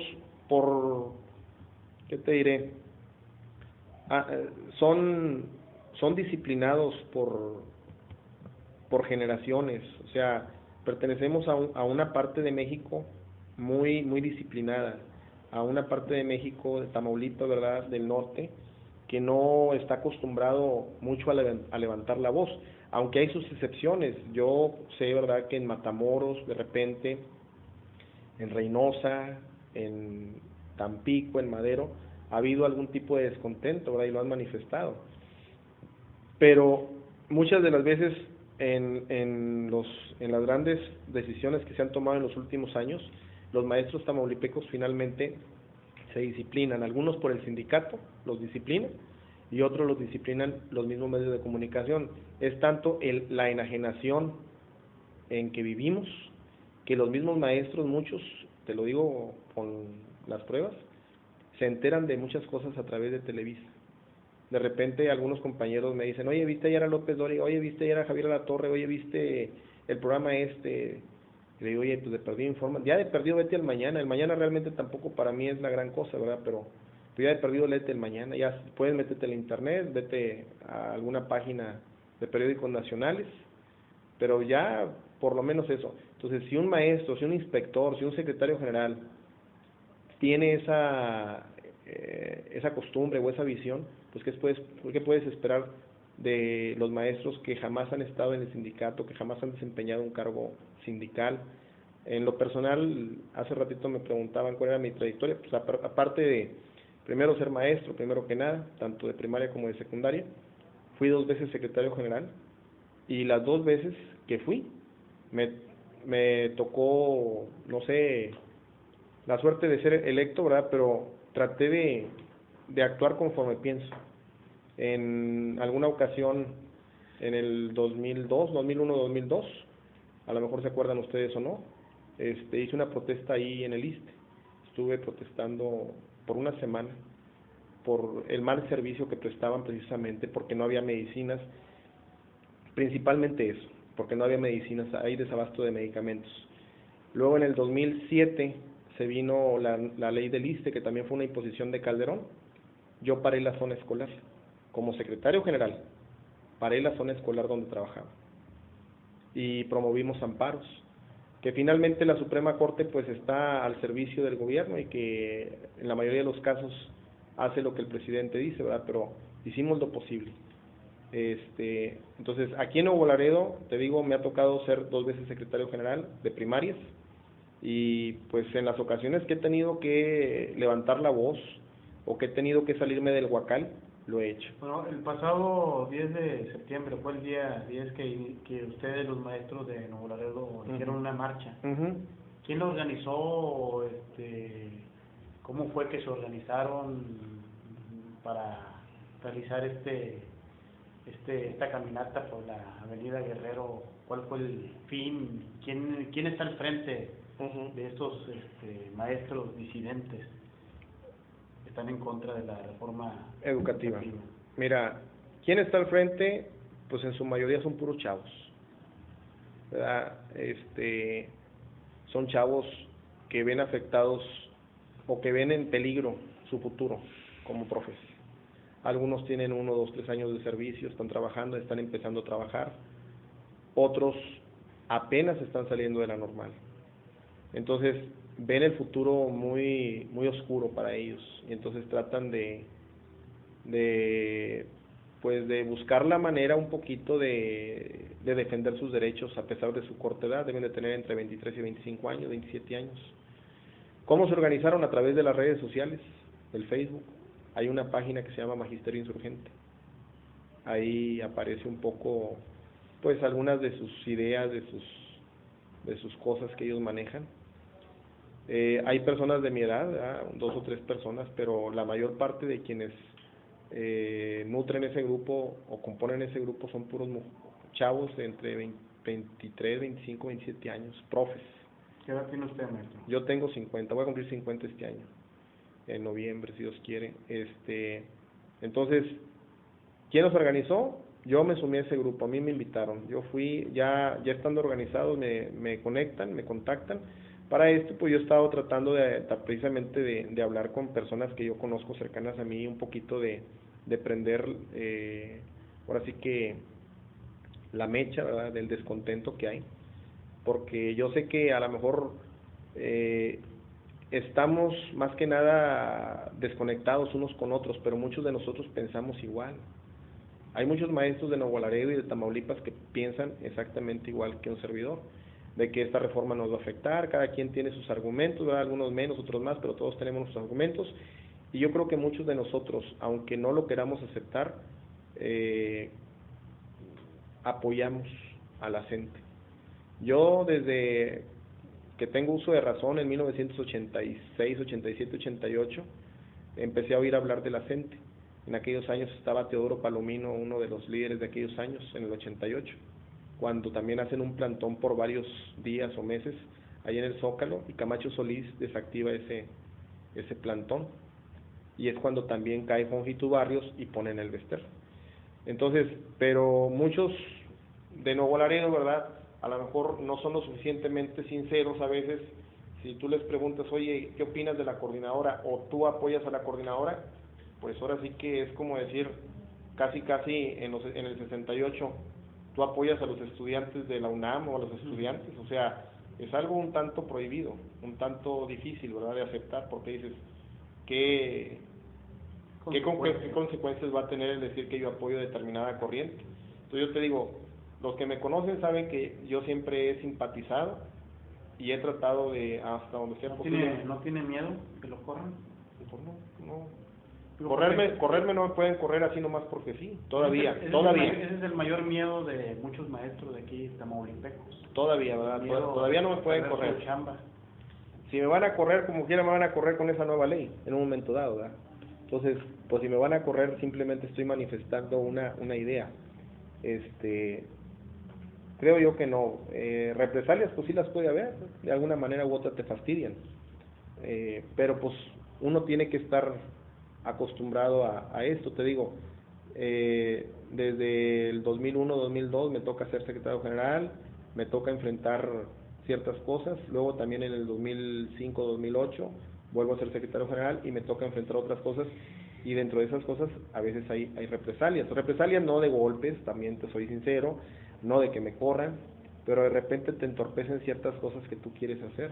¿qué te diré? Son disciplinados por generaciones, o sea, pertenecemos a una parte de México muy disciplinada, a una parte de México, de Tamaulipas, ¿verdad?, del norte, que no está acostumbrado mucho a levantar la voz, aunque hay sus excepciones. Yo sé, ¿verdad?, que en Matamoros, de repente, en Reynosa, en Tampico, en Madero, ha habido algún tipo de descontento, ¿verdad?, y lo han manifestado. Pero muchas de las veces en las grandes decisiones que se han tomado en los últimos años, los maestros tamaulipecos finalmente se disciplinan, algunos por el sindicato los disciplinan y otros los disciplinan los mismos medios de comunicación. Es tanto la enajenación en que vivimos que los mismos maestros, muchos, te lo digo con las pruebas, se enteran de muchas cosas a través de Televisa. De repente algunos compañeros me dicen, oye, ¿viste ayer a López Dóriga? Oye, ¿viste ayer a Javier Alatorre? Oye, ¿viste el programa este? Y le digo, oye, pues de perdido informan. Ya de perdido vete al mañana. El mañana realmente tampoco para mí es la gran cosa, ¿verdad? Pero ya de perdido léete el mañana. Ya puedes meterte al internet, vete a alguna página de periódicos nacionales, pero ya por lo menos eso. Entonces, si un maestro, si un inspector, si un secretario general tiene esa costumbre o esa visión, pues ¿qué puedes esperar de los maestros que jamás han estado en el sindicato, que jamás han desempeñado un cargo sindical? En lo personal, hace ratito me preguntaban cuál era mi trayectoria, pues aparte de primero ser maestro, primero que nada, tanto de primaria como de secundaria, fui 2 veces secretario general, y las 2 veces que fui, me tocó, no sé, la suerte de ser electo, ¿verdad? Pero traté de actuar conforme pienso. En alguna ocasión, en el 2002, 2001, 2002, a lo mejor se acuerdan ustedes o no, hice una protesta ahí en el ISSSTE. Estuve protestando por una semana por el mal servicio que prestaban, precisamente porque no había medicinas, principalmente eso, porque no había medicinas, hay desabasto de medicamentos. Luego en el 2007 se vino la ley del ISSSTE, que también fue una imposición de Calderón. Yo paré la zona escolar, como secretario general, paré la zona escolar donde trabajaba, y promovimos amparos. que finalmente la Suprema Corte pues está al servicio del gobierno y que en la mayoría de los casos hace lo que el presidente dice, ¿verdad? Pero hicimos lo posible. Entonces, aquí en Nuevo Laredo, te digo, me ha tocado ser 2 veces secretario general de primarias, y pues en las ocasiones que he tenido que levantar la voz o que he tenido que salirme del huacal, lo he hecho. Bueno, el pasado 10 de septiembre fue el día 10 que ustedes, los maestros de Nuevo Laredo, hicieron una marcha. ¿Quién lo organizó? ¿Cómo fue que se organizaron para realizar esta caminata por la Avenida Guerrero? ¿Cuál fue el fin? ¿Quién está al frente de estos maestros disidentes que están en contra de la reforma educativa? Mira, ¿quién está al frente? Pues en su mayoría son puros chavos, ¿verdad? Son chavos que ven afectados o que ven en peligro su futuro como profes. Algunos tienen 1, 2, 3 años de servicio, están trabajando, están empezando a trabajar. Otros apenas están saliendo de la normal. Entonces ven el futuro muy muy oscuro para ellos, y entonces tratan de buscar la manera un poquito de defender sus derechos a pesar de su corta edad. Deben de tener entre 23 y 25 años, 27 años. ¿Cómo se organizaron? A través de las redes sociales, del Facebook. Hay una página que se llama Magisterio Insurgente. Ahí aparece un poco, pues, algunas de sus ideas, de sus cosas que ellos manejan. Hay personas de mi edad, ¿verdad? 2 o 3 personas, pero la mayor parte de quienes nutren ese grupo o componen ese grupo son puros chavos de entre 23, 25, 27 años, profes. ¿Qué edad tiene usted, maestro? Yo tengo 50, voy a cumplir 50 este año, en noviembre, si Dios quiere. Entonces, ¿quién nos organizó? Yo me sumé a ese grupo, a mí me invitaron. Yo fui, ya estando organizados, me conectan, me contactan. Para esto, pues yo he estado tratando precisamente de hablar con personas que yo conozco cercanas a mí, un poquito de prender, ahora sí que la mecha, ¿verdad?, del descontento que hay, porque yo sé que a lo mejor estamos más que nada desconectados unos con otros, pero muchos de nosotros pensamos igual. Hay muchos maestros de Nuevo Laredo y de Tamaulipas que piensan exactamente igual que un servidor, de que esta reforma nos va a afectar. Cada quien tiene sus argumentos, ¿verdad? Algunos menos, otros más, pero todos tenemos nuestros argumentos, y yo creo que muchos de nosotros, aunque no lo queramos aceptar, apoyamos a la gente. Yo desde que tengo uso de razón, en 1986, 87, 88, empecé a oír hablar de la gente. En aquellos años estaba Teodoro Palomino, uno de los líderes de aquellos años, en el 88, cuando también hacen un plantón por varios días o meses ahí en el Zócalo, y Camacho Solís desactiva ese plantón, y es cuando también cae Juanjito Barrios y ponen el Bester. Entonces, pero muchos de Nuevo Laredo, ¿verdad?, a lo mejor no son lo suficientemente sinceros a veces. Si tú les preguntas, oye, ¿qué opinas de la coordinadora?, o tú apoyas a la coordinadora, pues ahora sí que es como decir, casi en el 68, tú apoyas a los estudiantes de la UNAM o a los estudiantes. O sea, es algo un tanto prohibido, un tanto difícil, ¿verdad?, de aceptar, porque dices, ¿qué consecuencias va a tener el decir que yo apoyo determinada corriente? Entonces yo te digo, los que me conocen saben que yo siempre he simpatizado y he tratado de, hasta donde sea posible. ¿No tiene miedo que lo corran? Pues no. Correrme no me pueden correr así nomás porque sí, todavía. Ese es el mayor miedo de muchos maestros de aquí, tamaulipecos. Todavía, ¿verdad? Todavía no me pueden correr. Si me van a correr, como quiera me van a correr con esa nueva ley, en un momento dado, ¿verdad? Entonces, pues si me van a correr, simplemente estoy manifestando una idea. Creo yo que no. Represalias, pues sí las puede haber, de alguna manera u otra te fastidian. Pero pues uno tiene que estar acostumbrado a esto. Te digo, desde el 2001, 2002 me toca ser secretario general, me toca enfrentar ciertas cosas. Luego también en el 2005, 2008 vuelvo a ser secretario general y me toca enfrentar otras cosas, y dentro de esas cosas a veces hay represalias no de golpes, también te soy sincero, no de que me corran, pero de repente te entorpecen ciertas cosas que tú quieres hacer.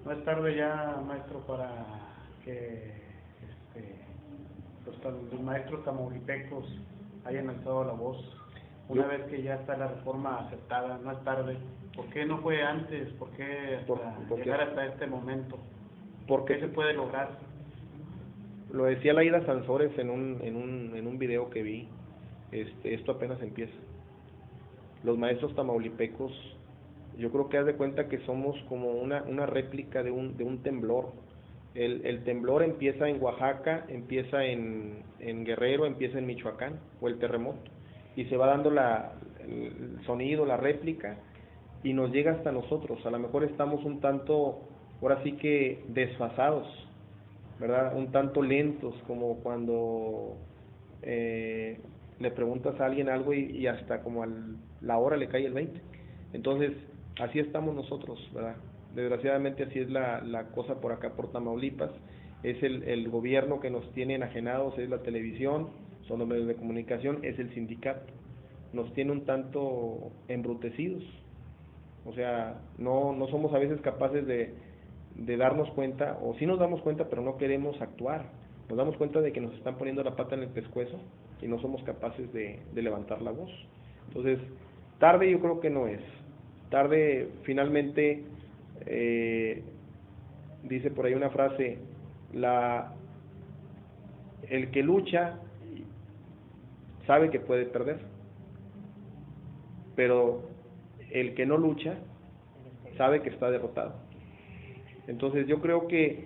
No es tarde ya, maestro, para que los maestros tamaulipecos hayan alzado la voz. Una vez que ya está la reforma aceptada, no es tarde. ¿Por qué no fue antes? ¿Por qué llegar hasta este momento? ¿Qué se puede lograr? Lo decía Laida Sansores en un video que vi, esto apenas empieza. Los maestros tamaulipecos, yo creo que haz de cuenta que somos como una réplica de un temblor. El temblor empieza en Oaxaca, empieza en Guerrero, empieza en Michoacán, o el terremoto, y se va dando el sonido, la réplica, y nos llega hasta nosotros. A lo mejor estamos un tanto, ahora sí que desfasados, ¿verdad? Un tanto lentos, como cuando le preguntas a alguien algo y hasta como la hora le cae el 20. Entonces, así estamos nosotros, ¿verdad? Desgraciadamente así es la cosa por acá, por Tamaulipas. Es el gobierno que nos tiene enajenados, es la televisión, son los medios de comunicación, es el sindicato. Nos tiene un tanto embrutecidos. O sea, no somos a veces capaces de darnos cuenta, o sí nos damos cuenta, pero no queremos actuar. Nos damos cuenta de que nos están poniendo la pata en el pescuezo y no somos capaces de levantar la voz. Entonces, tarde yo creo que no es. Tarde, finalmente, dice por ahí una frase, el que lucha sabe que puede perder, pero el que no lucha sabe que está derrotado. Entonces yo creo que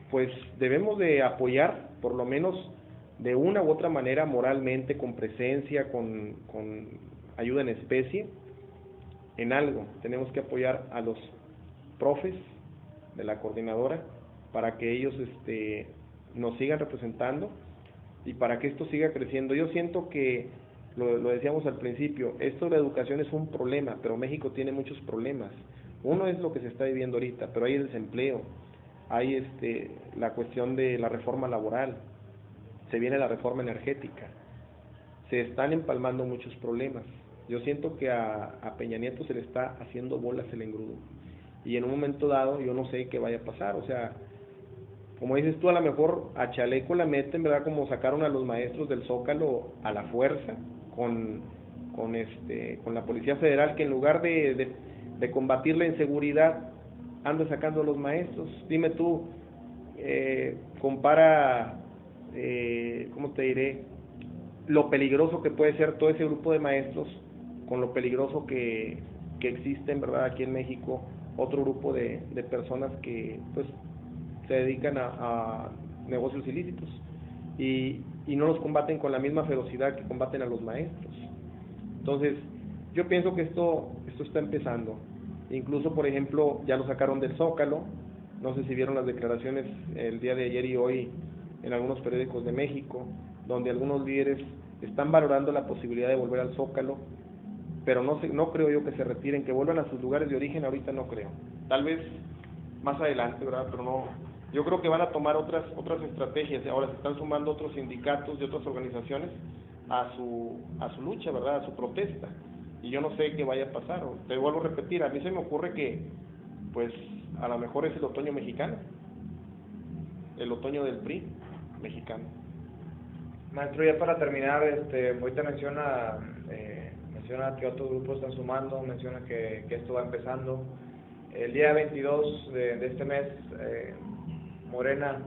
pues debemos de apoyar, por lo menos de una u otra manera, moralmente, con presencia, con ayuda en especie, en algo. Tenemos que apoyar a los profes de la coordinadora para que ellos nos sigan representando y para que esto siga creciendo. Yo siento que, lo decíamos al principio, esto de la educación es un problema, pero México tiene muchos problemas. Uno es lo que se está viviendo ahorita, pero hay el desempleo, hay la cuestión de la reforma laboral, se viene la reforma energética, se están empalmando muchos problemas. Yo siento que a Peña Nieto se le está haciendo bolas el engrudo, y en un momento dado yo no sé qué vaya a pasar. O sea, como dices tú, a lo mejor a chaleco la meten, ¿verdad? Como sacaron a los maestros del Zócalo a la fuerza, con la Policía Federal, que en lugar de combatir la inseguridad, anda sacando a los maestros. Dime tú, compara, ¿cómo te diré?, lo peligroso que puede ser todo ese grupo de maestros con lo peligroso que existen, ¿verdad?, aquí en México, otro grupo de personas que pues se dedican a negocios ilícitos y no los combaten con la misma ferocidad que combaten a los maestros. Entonces, yo pienso que esto está empezando. Incluso, por ejemplo, ya lo sacaron del Zócalo. No sé si vieron las declaraciones el día de ayer y hoy en algunos periódicos de México, donde algunos líderes están valorando la posibilidad de volver al Zócalo, pero no creo yo que se retiren, que vuelvan a sus lugares de origen. Ahorita no creo. Tal vez más adelante, ¿verdad? Pero no. Yo creo que van a tomar otras estrategias. Ahora se están sumando otros sindicatos y otras organizaciones a su lucha, ¿verdad?, a su protesta. Y yo no sé qué vaya a pasar. Te vuelvo a repetir, a mí se me ocurre que, pues, a lo mejor es el otoño mexicano, el otoño del PRI mexicano. Maestro, ya para terminar, ahorita menciona que otros grupos están sumando, menciona que esto va empezando. El día 22 de este mes, Morena,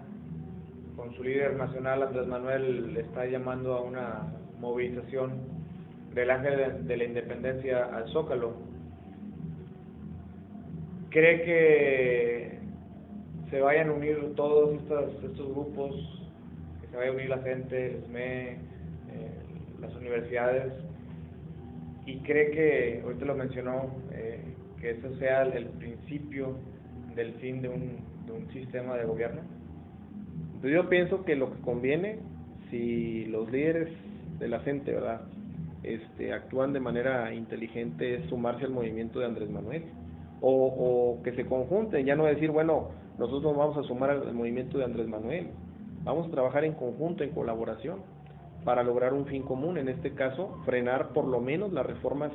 con su líder nacional, Andrés Manuel, está llamando a una movilización del Ángel de la Independencia al Zócalo. ¿Cree que se vayan a unir todos estos grupos, que se vaya a unir la gente, el SME, las universidades? ¿Y cree que, ahorita lo mencionó, que eso sea el principio del fin de un sistema de gobierno? Pues yo pienso que lo que conviene, si los líderes de la gente, ¿verdad?, actúan de manera inteligente, es sumarse al movimiento de Andrés Manuel, o que se conjunten, ya no decir, bueno, nosotros vamos a sumar al movimiento de Andrés Manuel, vamos a trabajar en conjunto, en colaboración, para lograr un fin común. En este caso, frenar por lo menos las reformas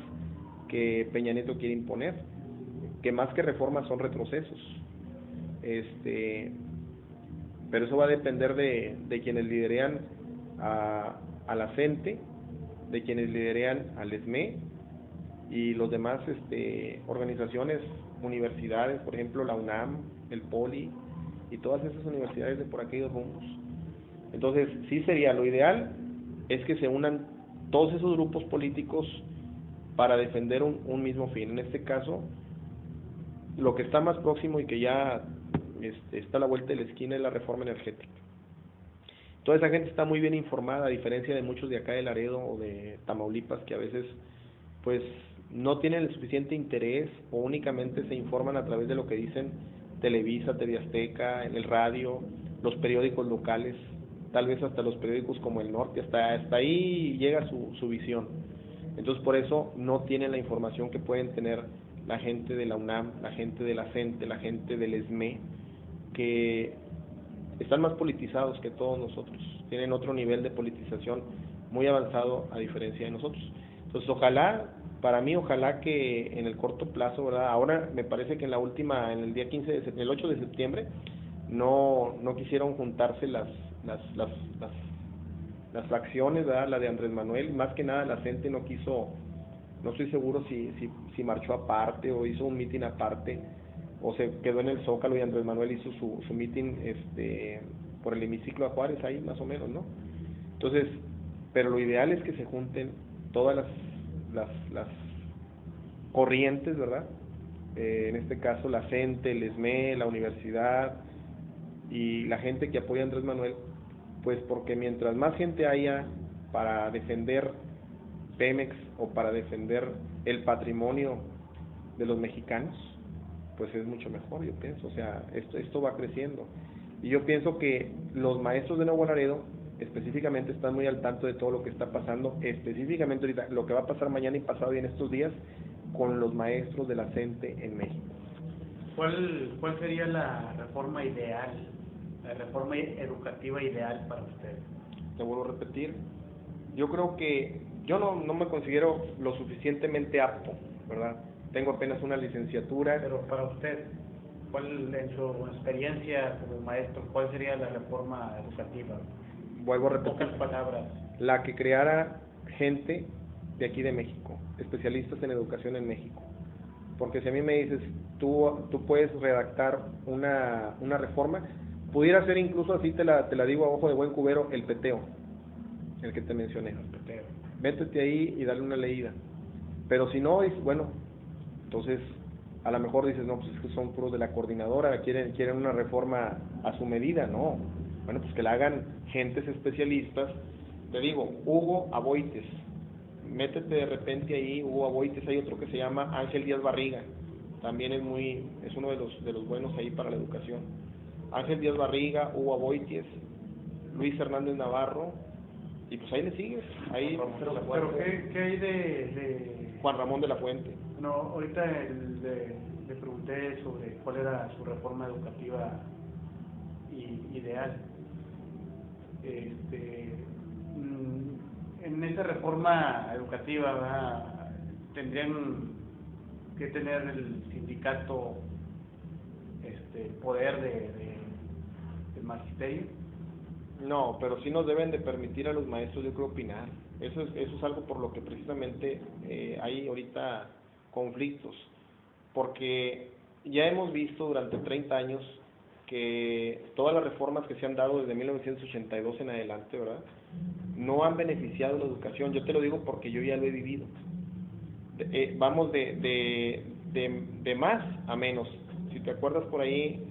que Peña Nieto quiere imponer, que más que reformas son retrocesos. Pero eso va a depender de quienes liderean a la CENTE, de quienes liderean al ESME y los demás organizaciones, universidades, por ejemplo la UNAM, el POLI y todas esas universidades de por aquellos rumbos. Entonces, sí sería lo ideal es que se unan todos esos grupos políticos para defender un mismo fin. En este caso, lo que está más próximo y que ya está a la vuelta de la esquina es la reforma energética. Toda esa gente está muy bien informada, a diferencia de muchos de acá de Laredo o de Tamaulipas, que a veces pues no tienen el suficiente interés o únicamente se informan a través de lo que dicen Televisa, TV Azteca, en el radio, los periódicos locales, tal vez hasta los periódicos como El Norte, hasta ahí llega su visión. Entonces por eso no tienen la información que pueden tener la gente de la UNAM, la gente de la CENTE, la gente del ESME, que están más politizados que todos nosotros, tienen otro nivel de politización muy avanzado a diferencia de nosotros. Entonces ojalá, para mí ojalá que en el corto plazo, ¿verdad? Ahora me parece que en el día 8 de septiembre, no quisieron juntarse las fracciones, ¿verdad? La de Andrés Manuel, más que nada la gente no quiso, no estoy seguro si marchó aparte o hizo un mitin aparte, o se quedó en el Zócalo y Andrés Manuel hizo su mitin por el hemiciclo a Juárez, ahí más o menos, ¿no? Entonces, pero lo ideal es que se junten todas las corrientes, ¿verdad? En este caso la CENTE, el ESME, la universidad y la gente que apoya a Andrés Manuel, pues porque mientras más gente haya para defender Pemex o para defender el patrimonio de los mexicanos, pues es mucho mejor, yo pienso. O sea, esto va creciendo. Y yo pienso que los maestros de Nuevo Laredo específicamente están muy al tanto de todo lo que está pasando, específicamente ahorita, lo que va a pasar mañana y pasado y en estos días con los maestros de la CENTE en México. ¿Cuál sería la reforma ideal, la reforma educativa ideal para ustedes? Te vuelvo a repetir, yo creo que yo no me considero lo suficientemente apto, ¿verdad? Tengo apenas una licenciatura. Pero para usted, en su experiencia como maestro, cuál sería la reforma educativa? Vuelvo a repetir, Pocas palabras. la que creara gente de aquí de México, especialistas en educación en México. Porque si a mí me dices, tú puedes redactar una reforma, pudiera ser incluso así, te la digo a ojo de buen cubero, el peteo, el que te mencioné. El peteo. Métete ahí y dale una leída. Pero si no, bueno, entonces a lo mejor dices, no, pues es que son puros de la coordinadora, quieren una reforma a su medida, no. Bueno, pues que la hagan gentes especialistas. Te digo, Hugo Aboites, métete de repente ahí, Hugo Aboites, hay otro que se llama Ángel Díaz Barriga, también es uno de los buenos ahí para la educación. Ángel Díaz Barriga, Hugo Aboites, Luis Hernández Navarro, y pues ahí le sigues, ahí. Pero ¿qué hay de Juan Ramón de la Fuente. No, ahorita le pregunté sobre cuál era su reforma educativa ideal. En esa reforma educativa, ¿verdad?, tendrían que tener el sindicato poder del magisterio. No, pero sí nos deben de permitir a los maestros, yo creo, opinar. Eso es algo por lo que precisamente hay ahorita conflictos, porque ya hemos visto durante 30 años que todas las reformas que se han dado desde 1982 en adelante, ¿verdad?, no han beneficiado la educación. Yo te lo digo porque yo ya lo he vivido. Vamos de más a menos. Si te acuerdas por ahí,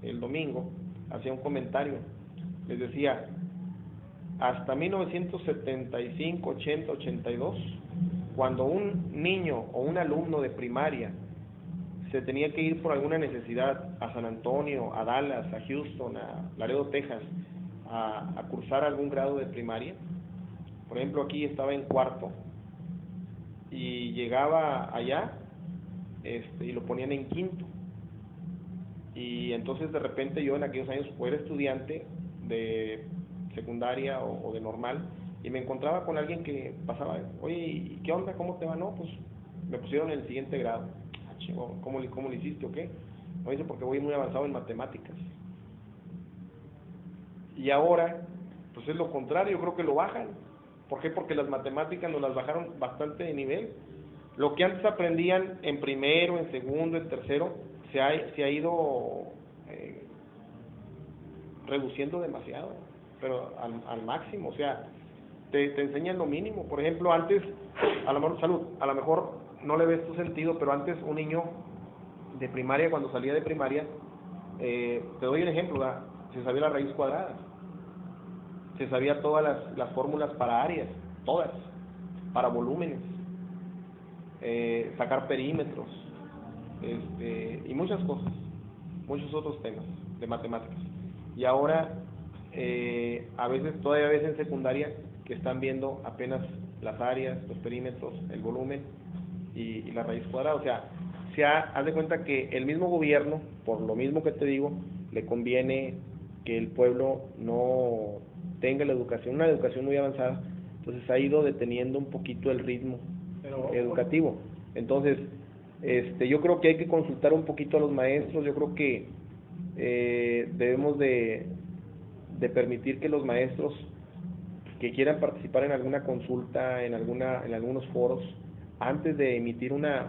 el domingo hacía un comentario, les decía, hasta 1975, 80, 82, cuando un niño o un alumno de primaria se tenía que ir por alguna necesidad a San Antonio, a Dallas, a Houston, a Laredo, Texas, a cursar algún grado de primaria, por ejemplo aquí estaba en cuarto y llegaba allá y lo ponían en quinto, y entonces de repente yo en aquellos años era estudiante de secundaria o de normal, y me encontraba con alguien que pasaba, oye, ¿qué onda? ¿Cómo te va? No, pues me pusieron en el siguiente grado. Ah, chingo, ¿cómo le hiciste o qué? No, dice, porque voy muy avanzado en matemáticas. Y ahora, pues es lo contrario, yo creo que lo bajan. ¿Por qué? Porque las matemáticas nos las bajaron bastante de nivel. Lo que antes aprendían en primero, en segundo, en tercero, se ha ido reduciendo demasiado, pero al máximo. O sea, te enseñan lo mínimo. Por ejemplo, antes, a lo mejor, a lo mejor no le ves tu sentido, pero antes un niño de primaria, cuando salía de primaria, te doy un ejemplo, ¿verdad? Se sabía la raíz cuadrada, se sabía todas las fórmulas para áreas, todas, para volúmenes, sacar perímetros, y muchas cosas, muchos otros temas de matemáticas. Y ahora, a veces, todavía ves en secundaria que están viendo apenas las áreas, los perímetros, el volumen y la raíz cuadrada. O sea, haz de cuenta que el mismo gobierno, por lo mismo que te digo, le conviene que el pueblo no tenga una educación muy avanzada, entonces ha ido deteniendo un poquito el ritmo educativo. Entonces, yo creo que hay que consultar un poquito a los maestros. Yo creo que debemos de permitir que los maestros que quieran participar en alguna consulta, en algunos foros, antes de emitir una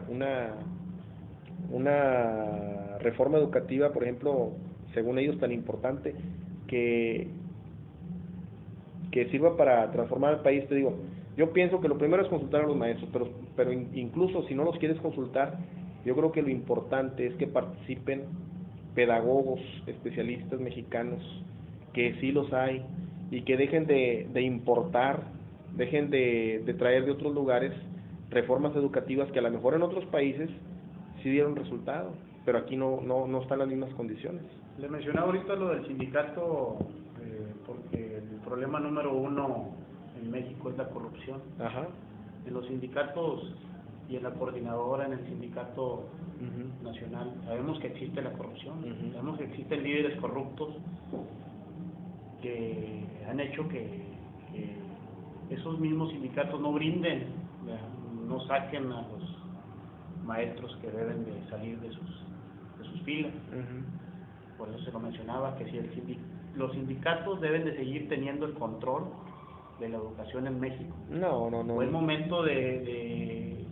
reforma educativa, por ejemplo, según ellos tan importante, que sirva para transformar el país. Te digo, yo pienso que lo primero es consultar a los maestros, pero incluso si no los quieres consultar, yo creo que lo importante es que participen pedagogos, especialistas mexicanos, que sí los hay, y que dejen de importar, dejen de traer de otros lugares reformas educativas que a lo mejor en otros países sí dieron resultado, pero aquí no están las mismas condiciones. Le mencionaba ahorita lo del sindicato, porque el problema número uno en México es la corrupción. Ajá. En los sindicatos y en la coordinadora, en el sindicato nacional, sabemos que existe la corrupción, sabemos que existen líderes corruptos que han hecho que esos mismos sindicatos no brinden, no saquen a los maestros que deben de salir de sus filas. Por eso se lo mencionaba, que si los sindicatos deben de seguir teniendo el control de la educación en México. No. O es momento de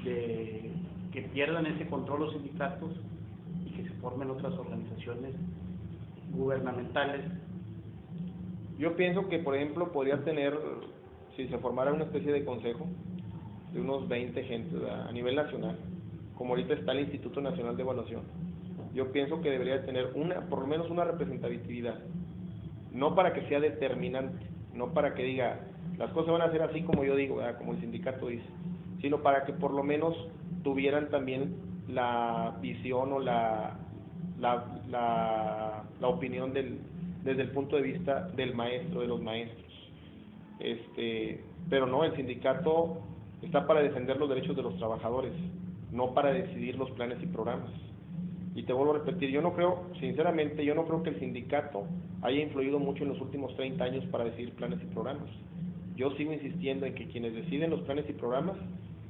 que pierdan ese control los sindicatos y que se formen otras organizaciones gubernamentales. Yo pienso que, por ejemplo, podría tener, si se formara una especie de consejo de unos 20 gentes a nivel nacional, como ahorita está el Instituto Nacional de Evaluación, yo pienso que debería tener por lo menos una representatividad, no para que sea determinante, no para que diga, las cosas van a ser así como yo digo, ¿verdad? Como el sindicato dice, sino para que por lo menos tuvieran también la visión o la opinión desde el punto de vista del maestro, de los maestros. Pero no, el sindicato está para defender los derechos de los trabajadores, no para decidir los planes y programas. Y te vuelvo a repetir, sinceramente, yo no creo que el sindicato haya influido mucho en los últimos 30 años para decidir planes y programas. Yo sigo insistiendo en que quienes deciden los planes y programas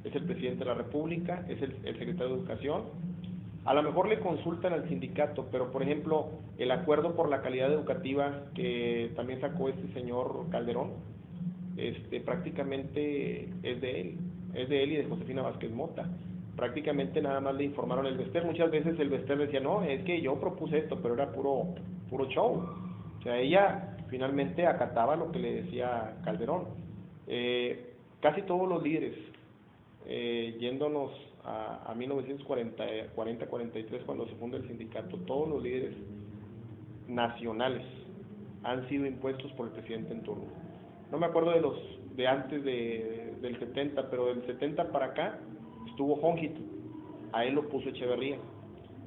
es el presidente de la República, es el secretario de Educación. A lo mejor le consultan al sindicato, pero por ejemplo, el acuerdo por la calidad educativa que también sacó este señor Calderón, prácticamente es de él y de Josefina Vázquez Mota. Prácticamente nada más le informaron el Bester. Muchas veces el Bester decía, no, es que yo propuse esto, pero era puro show. O sea, ella finalmente acataba lo que le decía Calderón. Casi todos los líderes, yéndonos a 1940-43, cuando se funda el sindicato, todos los líderes nacionales han sido impuestos por el presidente en turno. No me acuerdo de antes del 70, pero del 70 para acá estuvo Jóngitu, a él lo puso Echeverría.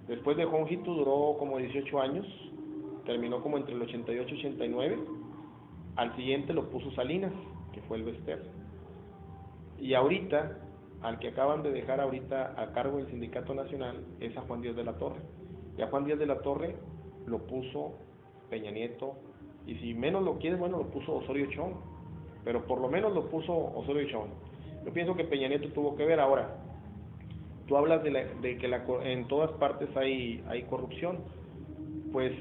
Después de Jóngitu duró como 18 años, terminó como entre el 88 y 89, al siguiente lo puso Salinas, que fue el Bester. Y ahorita, al que acaban de dejar ahorita a cargo del Sindicato Nacional, es a Juan Díaz de la Torre. Y a Juan Díaz de la Torre lo puso Peña Nieto, y si menos lo quieres, bueno, lo puso Osorio Chong, pero por lo menos lo puso Osorio Chong. Yo pienso que Peña Nieto tuvo que ver. Ahora, tú hablas de que en todas partes hay corrupción. Pues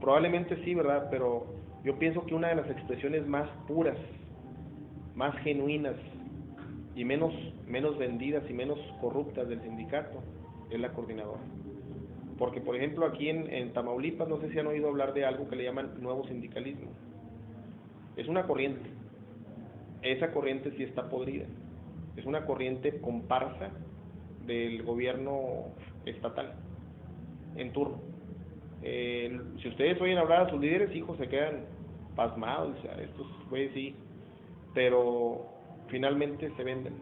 probablemente sí, ¿verdad? Pero yo pienso que una de las expresiones más puras, más genuinas y menos vendidas y menos corruptas del sindicato es la coordinadora. Porque, por ejemplo, aquí en Tamaulipas, no sé si han oído hablar de algo que le llaman nuevo sindicalismo. Es una corriente. Esa corriente sí está podrida. Es una corriente comparsa del gobierno estatal en turno. Si ustedes oyen hablar a sus líderes, hijos, se quedan pasmados, o sea, estos güeyes sí, pero finalmente se venden,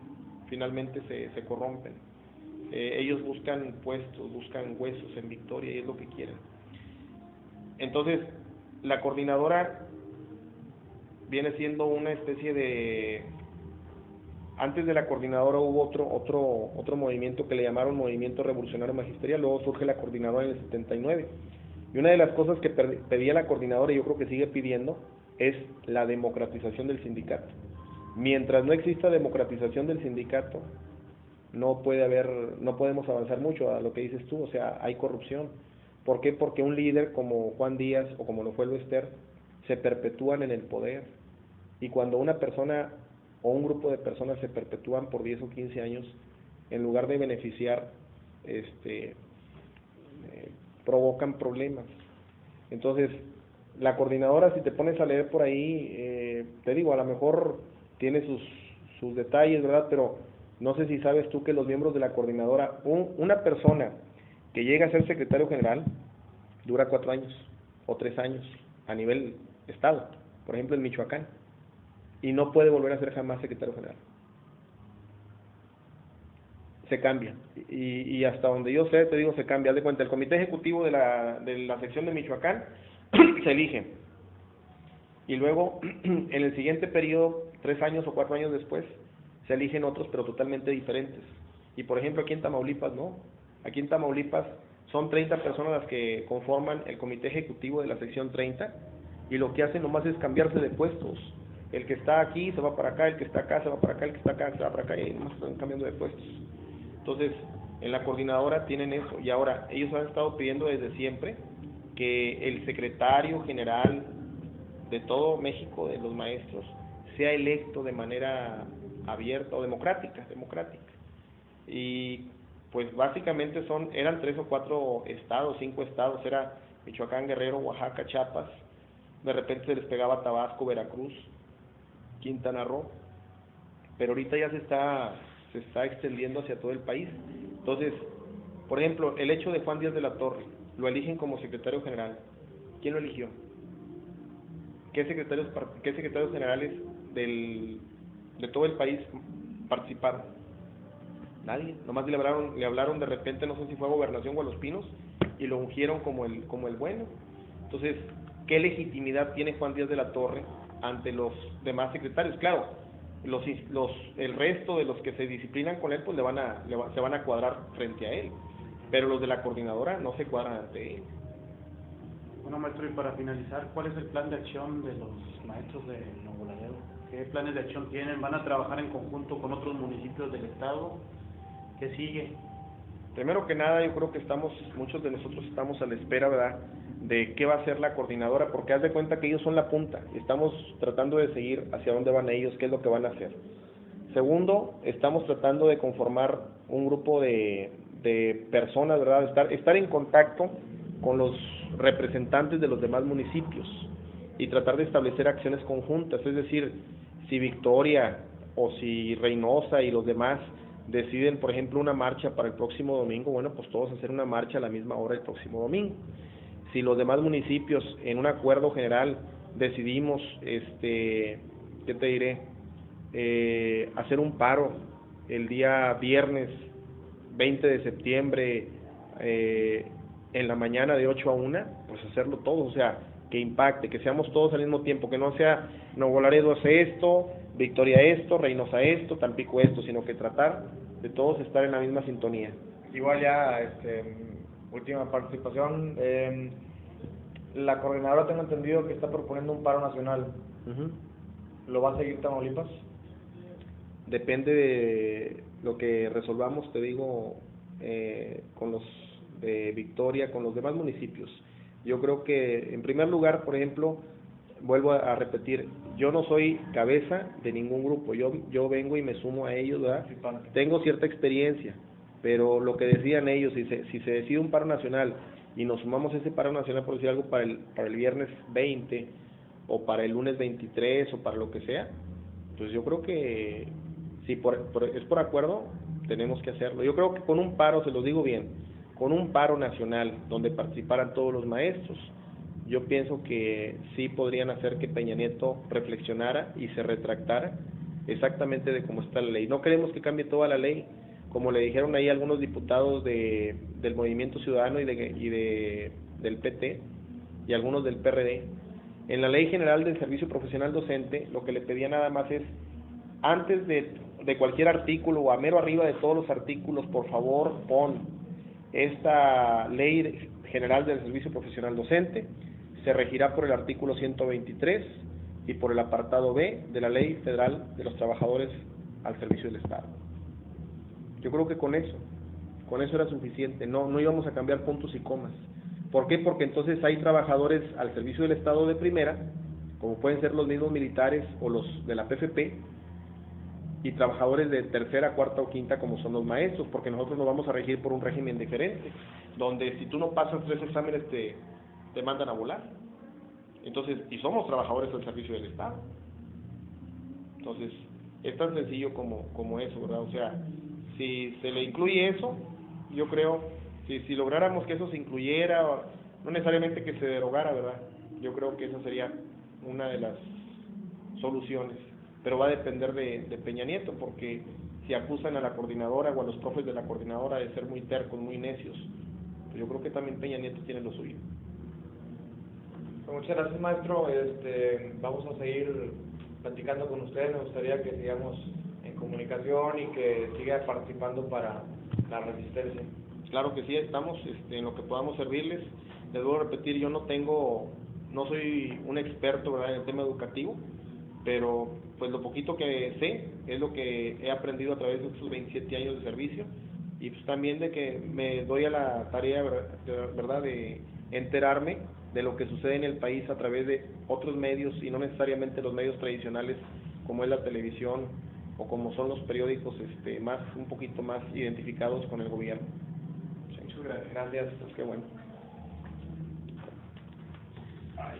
finalmente se corrompen. Ellos buscan puestos, buscan huesos en victoria y es lo que quieren. Entonces, la coordinadora viene siendo una especie de... Antes de la coordinadora hubo otro movimiento que le llamaron Movimiento Revolucionario Magisterial, luego surge la coordinadora en el 79. Y una de las cosas que pedía la coordinadora, y yo creo que sigue pidiendo, es la democratización del sindicato. Mientras no exista democratización del sindicato, no podemos avanzar mucho a lo que dices tú, o sea, hay corrupción. ¿Por qué? Porque un líder como Juan Díaz o como lo fue el Bester se perpetúan en el poder. Y cuando una persona o un grupo de personas se perpetúan por 10 o 15 años, en lugar de beneficiar, provocan problemas. Entonces, la coordinadora, si te pones a leer por ahí, te digo, a lo mejor tiene sus detalles, ¿verdad? Pero no sé si sabes tú que los miembros de la coordinadora, una persona que llega a ser secretario general, dura 4 años o 3 años a nivel estado, por ejemplo en Michoacán, y no puede volver a ser jamás secretario general. Se cambia, y hasta donde yo sé, te digo, se cambia. Haz de cuenta, el comité ejecutivo de la sección de Michoacán se elige, y luego en el siguiente periodo, 3 años o 4 años después, se eligen otros, pero totalmente diferentes. Y por ejemplo aquí en Tamaulipas, no. Aquí en Tamaulipas son 30 personas las que conforman el comité ejecutivo de la sección 30, y lo que hacen nomás es cambiarse de puestos. El que está aquí se va para acá, el que está acá se va para acá, el que está acá se va para acá, y nomás están cambiando de puestos. Entonces, en la coordinadora tienen eso, y ahora ellos han estado pidiendo desde siempre que el secretario general de todo México, de los maestros, sea electo de manera abierta o democrática. Y pues básicamente eran 3 o 4 estados, 5 estados, era Michoacán, Guerrero, Oaxaca, Chiapas, de repente se les pegaba Tabasco, Veracruz, Quintana Roo, pero ahorita ya se está extendiendo hacia todo el país. Entonces, por ejemplo, el hecho de Juan Díaz de la Torre, lo eligen como secretario general. ¿Quién lo eligió? ¿Qué secretarios generales de todo el país participaron? Nadie. Nomás le hablaron de repente, no sé si fue a Gobernación o a Los Pinos, y lo ungieron como el bueno. Entonces, ¿qué legitimidad tiene Juan Díaz de la Torre ante los demás secretarios? Claro, el resto de los que se disciplinan con él, pues se van a cuadrar frente a él, pero los de la coordinadora no se cuadran ante él. Bueno, maestro, y para finalizar, ¿cuál es el plan de acción de los maestros de Nuevo Laredo? ¿Qué planes de acción tienen? ¿Van a trabajar en conjunto con otros municipios del estado? ¿Qué sigue? Primero que nada, yo creo que muchos de nosotros estamos a la espera, ¿verdad?, de qué va a hacer la coordinadora, porque haz de cuenta que ellos son la punta, y estamos tratando de seguir hacia dónde van ellos, qué es lo que van a hacer. Segundo, estamos tratando de conformar un grupo de personas, ¿verdad?, estar en contacto con los representantes de los demás municipios y tratar de establecer acciones conjuntas. Es decir, si Victoria o si Reynosa y los demás deciden, por ejemplo, una marcha para el próximo domingo, bueno, pues todos hacer una marcha a la misma hora el próximo domingo. Si los demás municipios en un acuerdo general decidimos, ¿qué te diré?, hacer un paro el día viernes 20 de septiembre en la mañana de 8 a 1, pues hacerlo todos, o sea, que impacte, que seamos todos al mismo tiempo, que no sea Nuevo Laredo hace esto, Victoria esto, Reynosa esto, Tampico esto, sino que tratar de todos estar en la misma sintonía. Igual ya, última participación, la coordinadora tengo entendido que está proponiendo un paro nacional. ¿Lo va a seguir Tamaulipas? Depende lo que resolvamos, te digo, con los de Victoria, con los demás municipios. Yo creo que, en primer lugar, por ejemplo, vuelvo a repetir, yo no soy cabeza de ningún grupo, yo vengo y me sumo a ellos, ¿verdad? Tengo cierta experiencia, pero lo que decían ellos, si se decide un paro nacional y nos sumamos a ese paro nacional, por decir algo, para el viernes 20, o para el lunes 23, o para lo que sea, pues yo creo que si es por acuerdo, tenemos que hacerlo. Yo creo que con un paro, se los digo bien, con un paro nacional donde participaran todos los maestros, yo pienso que sí podrían hacer que Peña Nieto reflexionara y se retractara exactamente de cómo está la ley. No queremos que cambie toda la ley, como le dijeron ahí algunos diputados del Movimiento Ciudadano y del PT y algunos del PRD. En la Ley General del Servicio Profesional Docente, lo que le pedía nada más es, antes de cualquier artículo o a mero arriba de todos los artículos, por favor, pon esta Ley General del Servicio Profesional Docente, se regirá por el artículo 123 y por el apartado B de la Ley Federal de los Trabajadores al Servicio del Estado. Yo creo que con eso era suficiente, no íbamos a cambiar puntos y comas. ¿Por qué? Porque entonces hay trabajadores al servicio del Estado de primera, como pueden ser los mismos militares o los de la PFP, y trabajadores de tercera, cuarta o quinta, como son los maestros, porque nosotros nos vamos a regir por un régimen diferente, donde si tú no pasas 3 exámenes te mandan a volar. Entonces, y somos trabajadores al servicio del Estado. Entonces, es tan sencillo como eso, ¿verdad? O sea, si se le incluye eso, yo creo, si lográramos que eso se incluyera, no necesariamente que se derogara, ¿verdad? Yo creo que esa sería una de las soluciones, pero va a depender de Peña Nieto, porque si acusan a la coordinadora o a los profes de la coordinadora de ser muy tercos, muy necios, pues yo creo que también Peña Nieto tiene lo suyo. Muchas gracias, maestro. Vamos a seguir platicando con ustedes. Me gustaría que sigamos en comunicación y que siga participando para la resistencia. Claro que sí, estamos en lo que podamos servirles. Les debo repetir, yo no soy un experto, ¿verdad?, en el tema educativo, pero pues lo poquito que sé es lo que he aprendido a través de estos 27 años de servicio, y pues también de que me doy a la tarea, ¿verdad?, de enterarme de lo que sucede en el país a través de otros medios y no necesariamente los medios tradicionales como es la televisión o como son los periódicos un poquito más identificados con el gobierno. Muchas gracias. Pues qué bueno. Ay,